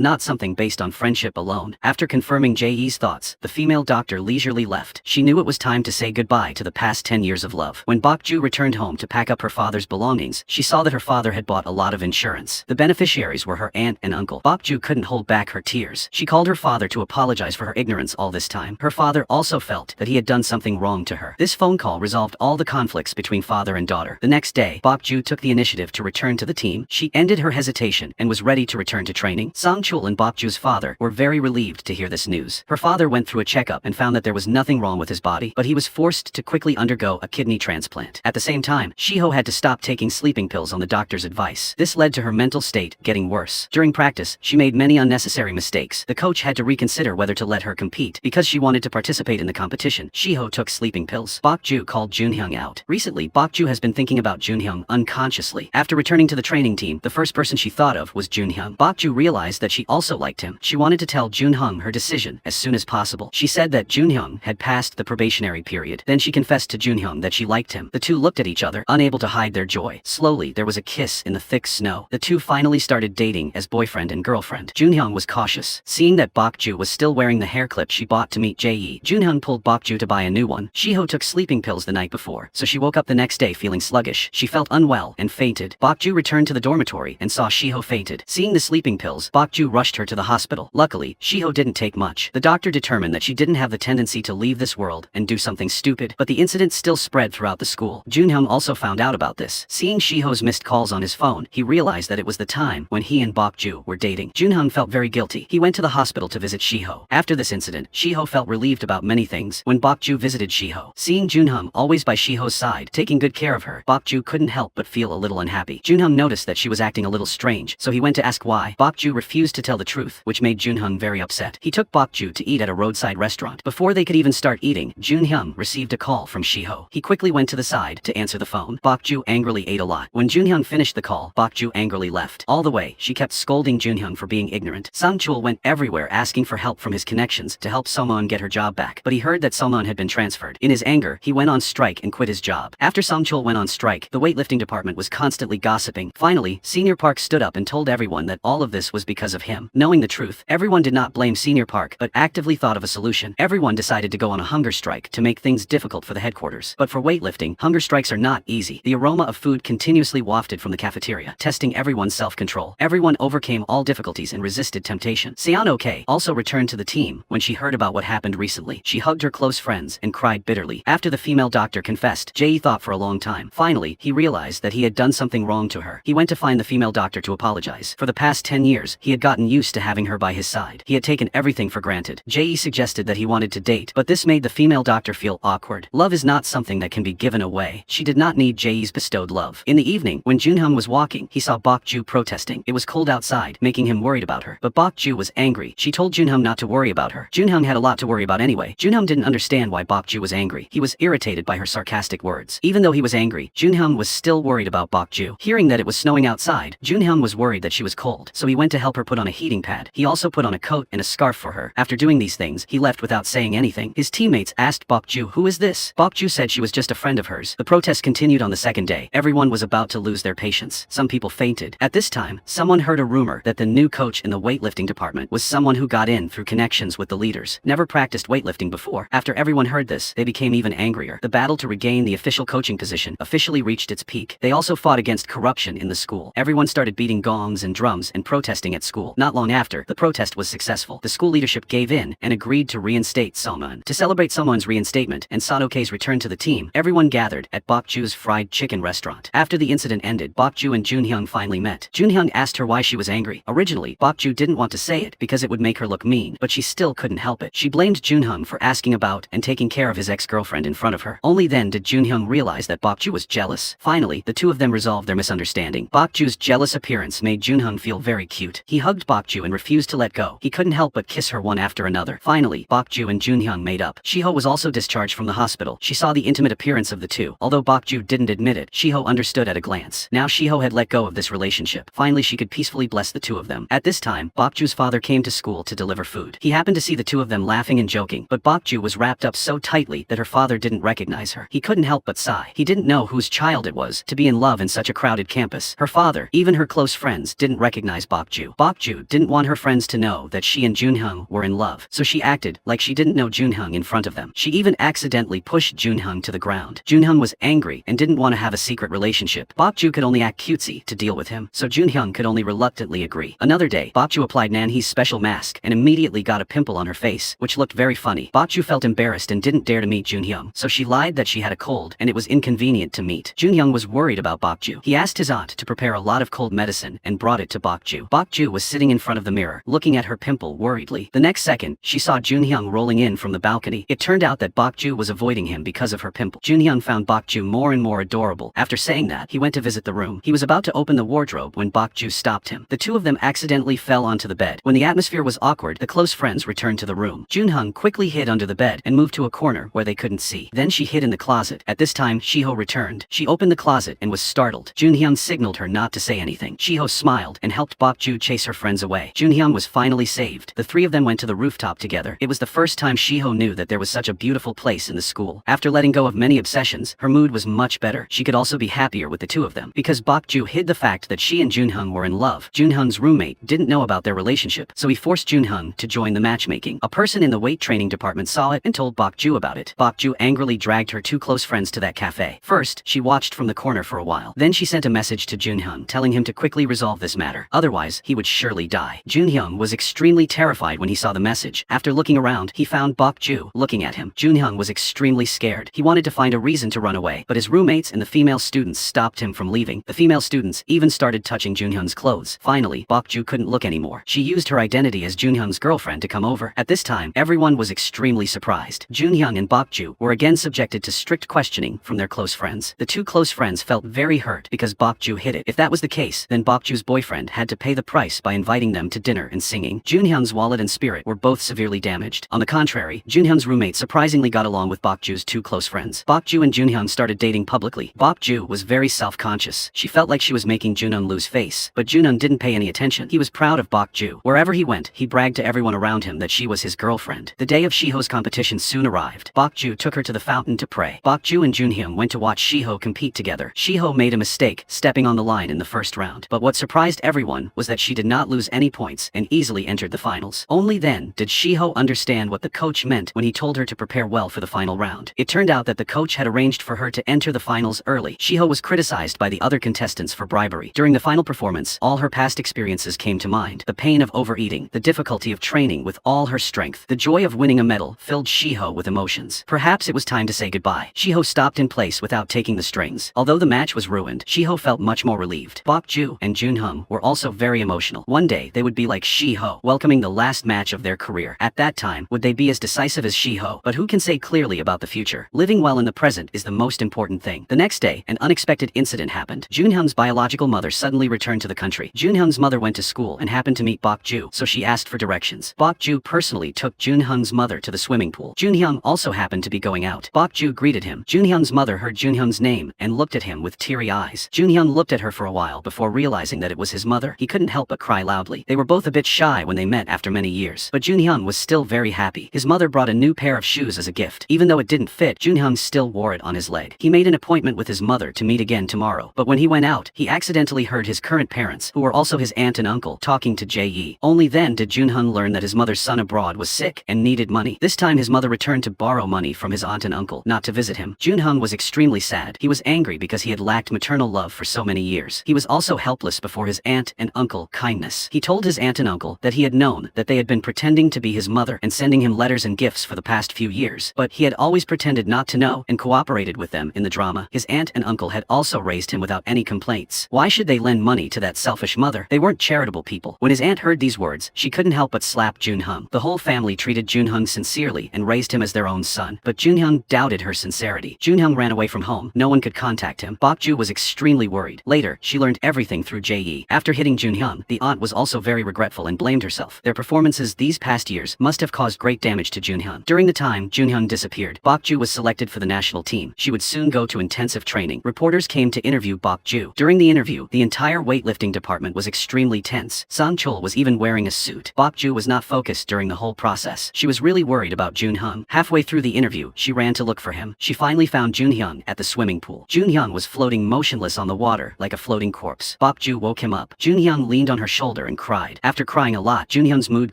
not something based on friendship alone. After confirming Jae's thoughts, the female doctor leisurely left. She knew it was time to say goodbye to the past 10 years of love. When Bok-Joo returned home to pack up her father's belongings, she saw that her father had bought a lot of insurance. The beneficiaries were her aunt and uncle. Bok-Joo couldn't hold back her tears. She called her father to apologize for her ignorance all this time. Her father also felt that he had done something wrong to her. This phone call resolved all the conflicts between father and daughter. The next day, Bok-Joo took the initiative to return to the team. She ended her hesitation and was ready to return to training. Sang-chul and Bok-Joo's father were very relieved to hear this news. Her father went through a checkup and found that there was nothing wrong with his body, but he was forced to quickly undergo a kidney transplant. At the same time, Shiho had to stop taking sleeping pills on the doctor's advice. This led to her mental state getting worse. During practice, she made many unnecessary mistakes. The coach had to reconsider whether to let her compete. Because she wanted to participate in the competition, Shiho took sleeping pills. Bok-Joo called Junhyung out. Recently, Bok-Joo has been thinking about Junhyung unconsciously. After returning to the training team, the first person she thought of was Junhyung. Bok-Joo realized that she also liked him. She wanted to tell Junhyung her decision as soon as possible. She said that Junhyung had passed the probationary period. Then she confessed to Junhyung that she liked him. The two looked at each other, unable to hide their joy. Slowly, there was a kiss in the thick snow. The two finally started dating as boyfriend and girlfriend. Junhyung was cautious. Seeing that Bok-Joo was still wearing the hair clip she bought to meet Jae, Junhyung pulled Bok-Joo to buy a new one. Shiho took sleeping pills the night before, so she woke up the next day feeling sluggish. She felt unwell and fainted. Bok-Joo returned to the dormitory and saw Shiho fainted. Seeing the sleeping pills, Bok-Joo rushed her to the hospital. Luckily, Shiho didn't take much. The doctor determined that she didn't have the tendency to leave this world and do something stupid, but the incident still spread throughout the school. Junhyung also found out about this. Seeing Shiho's missed calls on his phone, he realized that it was the time when he and Bok-Joo were dating. Junhyung felt very guilty. He went to the hospital to visit Shiho. After this incident, Shiho felt relieved about many things. When Bok-Joo visited Shiho, seeing Junhyung always by Shiho's side, taking good care of her, Bok-Joo couldn't help but feel a little unhappy. Junhyung noticed that she was acting a little strange, so he went to ask why. Bok-Joo refused to tell the truth, which made Junhyung very upset. He took Bok-Joo to eat at a roadside restaurant. Before they could even start eating, Junhyung received a call from Shiho. He quickly went to the side to answer the phone. Bok-Joo angrily ate a lot. When Junhyung finished the call, Bok-Joo angrily left. All the way, she kept scolding Junhyung for being ignorant. Sang-chul went everywhere asking for help from his connections to help Sungmun get her job back, but he heard that Sungmun had been transferred. In his anger, he went on strike and quit his job. After Sang-chul went on strike, the weightlifting department was constantly gossiping. Finally, Senior Park stood up and told everyone that all of this was because of him. Knowing the truth, everyone did not blame Senior Park, but actively thought of a solution. Everyone decided to go on a hunger strike to make things difficult for the headquarters. But for weightlifting, hunger strikes are not easy. The aroma of food continuously wafted from the cafeteria, testing everyone's self-control. Everyone overcame all difficulties and resisted temptation. Seon-ok also returned to the team when she heard about what happened recently. She hugged her close friends and cried bitterly. After the female doctor confessed, Jae thought for a long time. Finally, he realized that he had done something wrong to her. He went to find the female doctor to apologize. For the past 10 years, he had gotten used to having her by his side. He had taken everything for granted. Jae suggested that he wanted to date, but this made the female doctor feel awkward. Love is not something that can be given away. She did not need Jae's bestowed love. In the evening, when Junhyung was walking, he saw Bok-Joo protesting. It was cold outside, making him worried about her. But Bok-Joo was angry. She told Junhyung not to worry about her. Junhyung had a lot to worry about anyway. Junhyung didn't understand why Bok-Joo was angry. He was irritated by her sarcastic words. Even though he was angry, Junhyung was still worried about Bok-Joo. Hearing that it was snowing outside, Junhyung was worried that she was cold, so he went to help her put on a heating pad. He also put on a coat and a scarf for her. After doing these things, he left without saying anything. His teammates asked Bok-Joo, "Who is this?" Bok-Joo said she was just a friend of hers. The protest continued on the second day. Everyone was about to lose their patience. Some people fainted. At this time, someone heard a rumor that the new coach in the weightlifting department was someone who got in through connections with the leaders. Never practiced weightlifting before. After everyone heard this, they became even angrier. The battle to regain the official coaching position officially reached its peak. They also fought against corruption in the school. Everyone started beating gongs and drums and protesting at school. Not long after, the protest was successful. The school leadership gave in and agreed to reinstate Sungmun. To celebrate Sungmun's reinstatement and San-ok's return to the team, everyone gathered at Bok-Joo's fried chicken restaurant. After the incident ended, Bok-Joo and Junhyung finally met. Junhyung asked her why she was angry. Originally, Bok-Joo didn't want to say it because it would make her look mean, but she still couldn't help it. She blamed Junhyung for asking about and taking care of his ex-girlfriend in front of her. Only then did Junhyung realize that Bok-Joo was jealous. Finally, the two of them resolved their misunderstanding. Bok-Joo's jealous appearance made Junhyung feel very cute. He hugged Bok-Joo and refused to let go. He couldn't help but kiss her one after another. Finally, Bok-Joo and Junhyung made up. Shiho was also discharged from the hospital. She saw the intimate appearance of the two. Although Bok-Joo didn't admit it, Shiho understood at a glance. Now Shiho had let go of this relationship. Finally, she could peacefully bless the two of them. At this time, Bok-Joo's father came to school to deliver food. He happened to see the two of them laughing and joking, but but Bok-Joo was wrapped up so tightly that her father didn't recognize her. He couldn't help but sigh. He didn't know whose child it was to be in love in such a crowded campus. Her father, even her close friends, didn't recognize Bok-Joo. Bok-Joo didn't want her friends to know that she and Junhyung were in love, so she acted like she didn't know Junhyung in front of them. She even accidentally pushed Junhyung to the ground. Junhyung was angry and didn't want to have a secret relationship. Bok-Joo could only act cutesy to deal with him, so Junhyung could only reluctantly agree. Another day, Bok-Joo applied Nanhee's special mask and immediately got a pimple on her face, which looked very funny. Bok-Joo felt embarrassed and didn't dare to meet Junhyung, so she lied that she had a cold and it was inconvenient to meet. Junhyung was worried about Bok-Joo. He asked his aunt to prepare a lot of cold medicine and brought it to Bok-Joo. Bok-Joo was sitting in front of the mirror, looking at her pimple worriedly. The next second, she saw Junhyung rolling in from the balcony. It turned out that Bok-Joo was avoiding him because of her pimple. Junhyung found Bok-Joo more and more adorable. After saying that, he went to visit the room. He was about to open the wardrobe when Bok-Joo stopped him. The two of them accidentally fell onto the bed. When the atmosphere was awkward, the close friends returned to the room. Junhyung quickly hid under the bed and moved to a corner where they couldn't see. Then she hid in the closet. At this time, Shiho returned. She opened the closet and was startled. Junhyung signaled her not to say anything. Shiho smiled and helped Bok-Joo chase her friends away. Junhyung was finally saved. The three of them went to the rooftop together. It was the first time Shiho knew that there was such a beautiful place in the school. After letting go of many obsessions, her mood was much better. She could also be happier with the two of them. Because Bok-Joo hid the fact that she and Junhyung were in love, Junhyung's roommate didn't know about their relationship, so he forced Junhyung to join the matchmaking. A person in the weight training department saw it and told Bok-Joo about it. Bok-Joo angrily dragged her two close friends to that cafe. First, she watched from the corner for a while. Then she sent a message to Junhyung telling him to quickly resolve this matter, otherwise he would surely die. Junhyung was extremely terrified when he saw the message. After looking around, he found Bok-Joo looking at him. Junhyung was extremely scared. He wanted to find a reason to run away, but his roommates and the female students stopped him from leaving. The female students even started touching Junhyung's clothes. Finally, Bok-Joo couldn't look anymore. She used her identity as Junhyung's girlfriend to come over. At this time, everyone was extremely surprised. Junhyung and Bok-Joo were again subjected to strict questioning from their close friends. The two close friends felt very hurt because Bok-Joo hid it. If that was the case, then Bok-Joo's boyfriend had to pay the price by inviting them to dinner and singing. Junhyung's wallet and spirit were both severely damaged. On the contrary, Junhyung's roommate surprisingly got along with Bok-Joo's two close friends. Bok-Joo and Junhyung started dating publicly. Bok-Joo was very self-conscious. She felt like she was making Junhyung lose face, but Junhyung didn't pay any attention. He was proud of Bok-Joo. Wherever he went, he bragged to everyone around him that she was his girlfriend. The day of Shiho's competition soon arrived. Bok-Joo took her to the fountain to pray. Bok-Joo and Junhyung went to watch Shiho compete together. Shiho made a mistake, stepping on the line in the first round, but what surprised everyone was that she did not lose any points and easily entered the finals. Only then did Shiho understand what the coach meant when he told her to prepare well for the final round. It turned out that the coach had arranged for her to enter the finals early. Shiho was criticized by the other contestants for bribery. During the final performance, all her past experiences came to mind. The pain of overeating, the difficulty of training with all her strength, the joy of winning a medal filled Shiho with emotions. Perhaps it was time to say goodbye. Shiho stopped in place without taking the strings. Although the match was ruined, Shiho felt much more relieved. Bok-Joo and Junhyung were also very emotional. One day, they would be like Shiho, welcoming the last match of their career. At that time, would they be as decisive as Shiho? But who can say clearly about the future? Living well in the present is the most important thing. The next day, an unexpected incident happened. Junhyung's biological mother suddenly returned to the country. Junhyung's mother went to school and happened to meet Bok-Joo, so she asked for directions. Bok-Joo personally took Junhyung's mother to the swimming pool. Junhyung also happened to be going out. Bok-Joo greeted him. Junhyung's mother heard Junhyung's name and looked at him with teary eyes. Junhyung looked at her for a while before realizing that it was his mother. He couldn't help but cry loudly. They were both a bit shy when they met after many years, but Junhyung was still very happy. His mother brought a new pair of shoes as a gift. Even though it didn't fit, Junhyung still wore it on his leg. He made an appointment with his mother to meet again tomorrow, but when he went out, he accidentally heard his current parents, who were also his aunt and uncle, talking to Jae. Only then did Junhyung learn that his mother's son abroad was sick and needed money. This time his mother returned to borrow money from his aunt and uncle, not to visit him. Junhyung was extremely sad. He was angry because he had lacked maternal love for so many years. He was also helpless before his aunt and uncle kindness. He told his aunt and uncle that he had known that they had been pretending to be his mother and sending him letters and gifts for the past few years, but he had always pretended not to know and cooperated with them in the drama. His aunt and uncle had also raised him without any complaints. Why should they lend money to that selfish mother? They weren't charitable people. When his aunt heard these words, she couldn't help but slap Junhyung. The whole family treated Junhyung sincerely and raised him as their own son, but Junhyung doubted her sincerity. Junhyung ran away from home. No one could contact him. Bok-Joo was extremely worried. Later, she learned everything through Jae. After hitting Junhyung, the aunt was also very regretful and blamed herself. Their performances these past years must have caused great damage to Junhyung. During the time Junhyung disappeared, Bok-Joo was selected for the national team. She would soon go to intensive training. Reporters came to interview Bok-Joo. During the interview, the entire weightlifting department was extremely tense. Sang-chul was even wearing a suit. Bok-Joo was not focused during the whole process. She was really really worried about Junhyung. Halfway through the interview, she ran to look for him. She finally found Junhyung at the swimming pool. Junhyung was floating motionless on the water like a floating corpse. Bok-Joo woke him up. Junhyung leaned on her shoulder and cried. After crying a lot, Junhyung's mood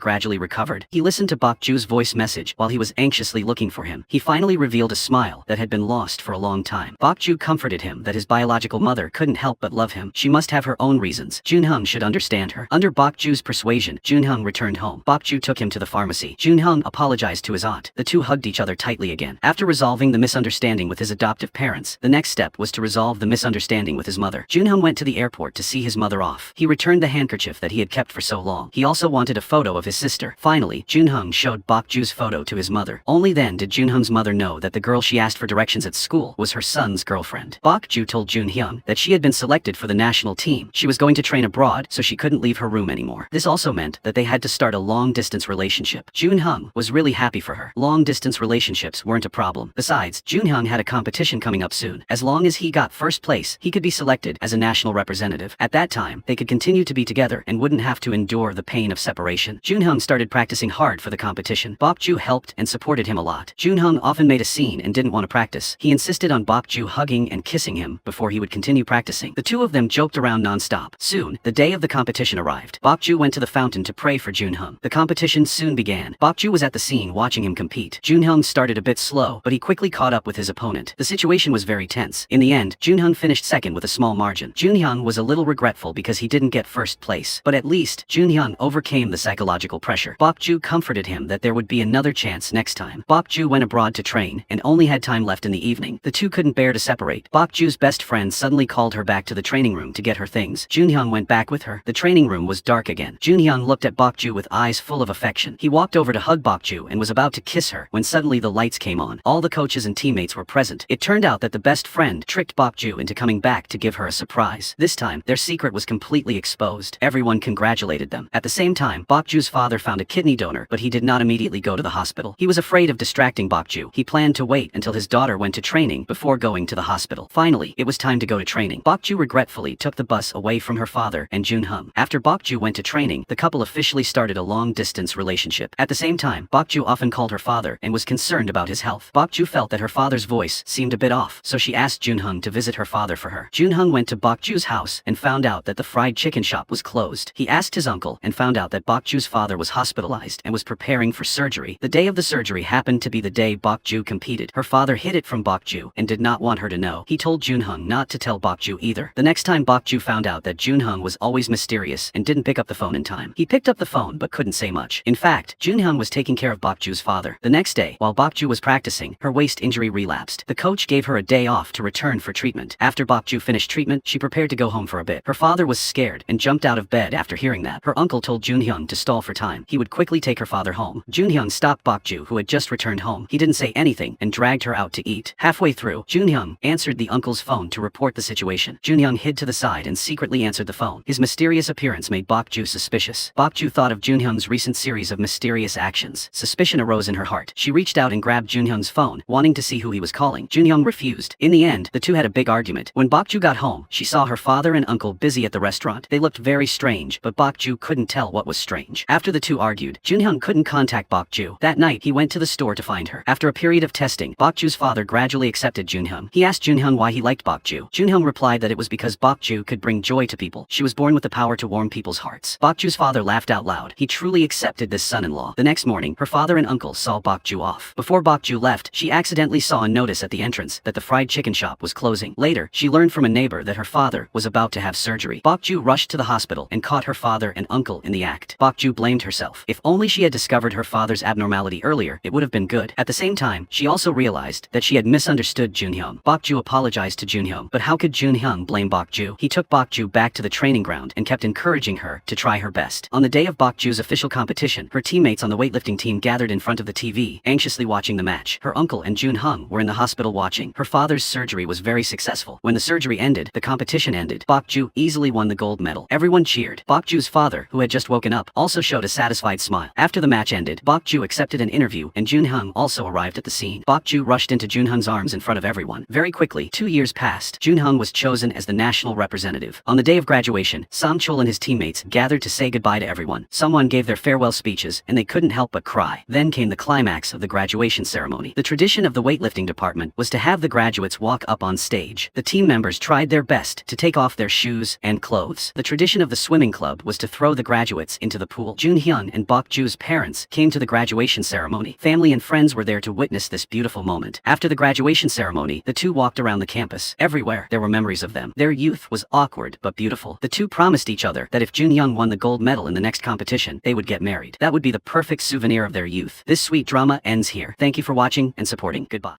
gradually recovered. He listened to Bok-Joo's voice message while he was anxiously looking for him. He finally revealed a smile that had been lost for a long time. Bok-Joo comforted him that his biological mother couldn't help but love him. She must have her own reasons. Junhyung should understand her. Under Bok-Joo's persuasion, Junhyung returned home. Bok-Joo took him to the pharmacy. Junhyung apologized to his aunt. The two hugged each other tightly again. After resolving the misunderstanding with his adoptive parents, the next step was to resolve the misunderstanding with his mother. Junhyung went to the airport to see his mother off. He returned the handkerchief that he had kept for so long. He also wanted a photo of his sister. Finally, Junhyung showed Bok-Joo's photo to his mother. Only then did Junhyung's mother know that the girl she asked for directions at school was her son's girlfriend. Bok-Joo told Junhyung that she had been selected for the national team. She was going to train abroad, so she couldn't leave her room anymore. This also meant that they had to start a long-distance relationship. Junhyung was really happy for her. Long-distance relationships weren't a problem. Besides, Junhyung had a competition coming up soon. As long as he got first place, he could be selected as a national representative. At that time, they could continue to be together and wouldn't have to endure the pain of separation. Junhyung started practicing hard for the competition. Bok-Joo helped and supported him a lot. Junhyung often made a scene and didn't want to practice. He insisted on Bok-Joo hugging and kissing him before he would continue practicing. The two of them joked around non-stop. Soon, the day of the competition arrived. Bok-Joo went to the fountain to pray for Junhyung. The competition soon began. Bok-Joo was at the scene watching him compete. Junhyung started a bit slow, but he quickly caught up with his opponent. The situation was very tense. In the end, Junhyung finished second with a small margin. Junhyung was a little regretful because he didn't get first place, but at least Junhyung overcame the psychological pressure. Bok-Joo comforted him that there would be another chance next time. Bok-Joo went abroad to train and only had time left in the evening. The two couldn't bear to separate. Bok-Joo's best friend suddenly called her back to the training room to get her things. Junhyung went back with her. The training room was dark again. Junhyung looked at Bok-Joo with eyes full of affection. He walked over to hug Bok-Joo and was about to kiss her when suddenly the lights came on. All the coaches and teammates were present. It turned out that the best friend tricked Bok-Joo into coming back to give her a surprise. This time, their secret was completely exposed. Everyone congratulated them. At the same time, Bok-Joo's father found a kidney donor, but he did not immediately go to the hospital. He was afraid of distracting Bok-Joo. He planned to wait until his daughter went to training before going to the hospital. Finally, it was time to go to training. Bok-Joo regretfully took the bus away from her father and Junhyung. After Bok-Joo went to training, the couple officially started a long-distance relationship. At the same time, Bok-Joo often called her father and was concerned about his health. Bok-Joo felt that her father's voice seemed a bit off, so she asked Junhyung to visit her father for her. Junhyung went to Bok-Joo's house and found out that the fried chicken shop was closed. He asked his uncle and found out that Bok-Joo's father was hospitalized and was preparing for surgery. The day of the surgery happened to be the day Bok-Joo competed. Her father hid it from Bok-Joo and did not want her to know. He told Junhyung not to tell Bok-Joo either. The next time Bok-Joo found out that Junhyung was always mysterious and didn't pick up the phone in time. He picked up the phone but couldn't say much. In fact, Junhyung was taking care of Bok-Joo's father. The next day, while Bok-Joo was practicing, her waist injury relapsed. The coach gave her a day off to return for treatment. After Bok-Joo finished treatment, she prepared to go home for a bit. Her father was scared and jumped out of bed after hearing that. Her uncle told Junhyung to stall for time. He would quickly take her father home. Junhyung stopped Bok-Joo, who had just returned home. He didn't say anything and dragged her out to eat. Halfway through, Junhyung answered the uncle's phone to report the situation. Junhyung hid to the side and secretly answered the phone. His mysterious appearance made Bok-Joo suspicious. Bok-Joo thought of Junhyung's recent series of mysterious actions. Suspicion arose in her heart. She reached out and grabbed Junhyung's phone, wanting to see who he was calling. Junhyung refused. In the end, the two had a big argument. When Bok-Joo got home, she saw her father and uncle busy at the restaurant. They looked very strange, but Bok-Joo couldn't tell what was strange. After the two argued, Junhyung couldn't contact Bok-Joo. That night, he went to the store to find her. After a period of testing, Bok-Joo's father gradually accepted Junhyung. He asked Junhyung why he liked Bok-Joo. Junhyung replied that it was because Bok-Joo could bring joy to people. She was born with the power to warm people's hearts. Bok-Joo's father laughed out loud. He truly accepted this son-in-law. The next morning, her father and uncle saw Bok-Joo off. Before Bok-Joo left, she accidentally saw a notice at the entrance that the fried chicken shop was closing. Later, she learned from a neighbor that her father was about to have surgery. Bok-Joo rushed to the hospital and caught her father and uncle in the act. Bok-Joo blamed herself. If only she had discovered her father's abnormality earlier, it would have been good. At the same time, she also realized that she had misunderstood Junhyung. Bok-Joo apologized to Junhyung, but how could Junhyung blame Bok-Joo? He took Bok-Joo back to the training ground and kept encouraging her to try her best. On the day of Bok-Joo's official competition, her teammates on the weightlifting team gathered in front of the TV, anxiously watching the match. Her uncle and Junhyung were in the hospital watching. Her father's surgery was very successful. When the surgery ended, the competition ended. Bok-Joo easily won the gold medal. Everyone cheered. Bok-Joo's father, who had just woken up, also showed a satisfied smile. After the match ended, Bok-Joo accepted an interview and Junhyung also arrived at the scene. Bok-Joo rushed into Junhyung's arms in front of everyone. Very quickly, 2 years passed. Junhyung was chosen as the national representative. On the day of graduation, Sam-chul and his teammates gathered to say goodbye to everyone. Someone gave their farewell speeches and they couldn't help but cry. by. Then came the climax of the graduation ceremony. The tradition of the weightlifting department was to have the graduates walk up on stage. The team members tried their best to take off their shoes and clothes. The tradition of the swimming club was to throw the graduates into the pool. Junhyun and Bok-Joo's parents came to the graduation ceremony. Family and friends were there to witness this beautiful moment. After the graduation ceremony, the two walked around the campus. Everywhere, there were memories of them. Their youth was awkward but beautiful. The two promised each other that if Junhyun won the gold medal in the next competition, they would get married. That would be the perfect souvenir of their youth. This sweet drama ends here. Thank you for watching and supporting. Goodbye.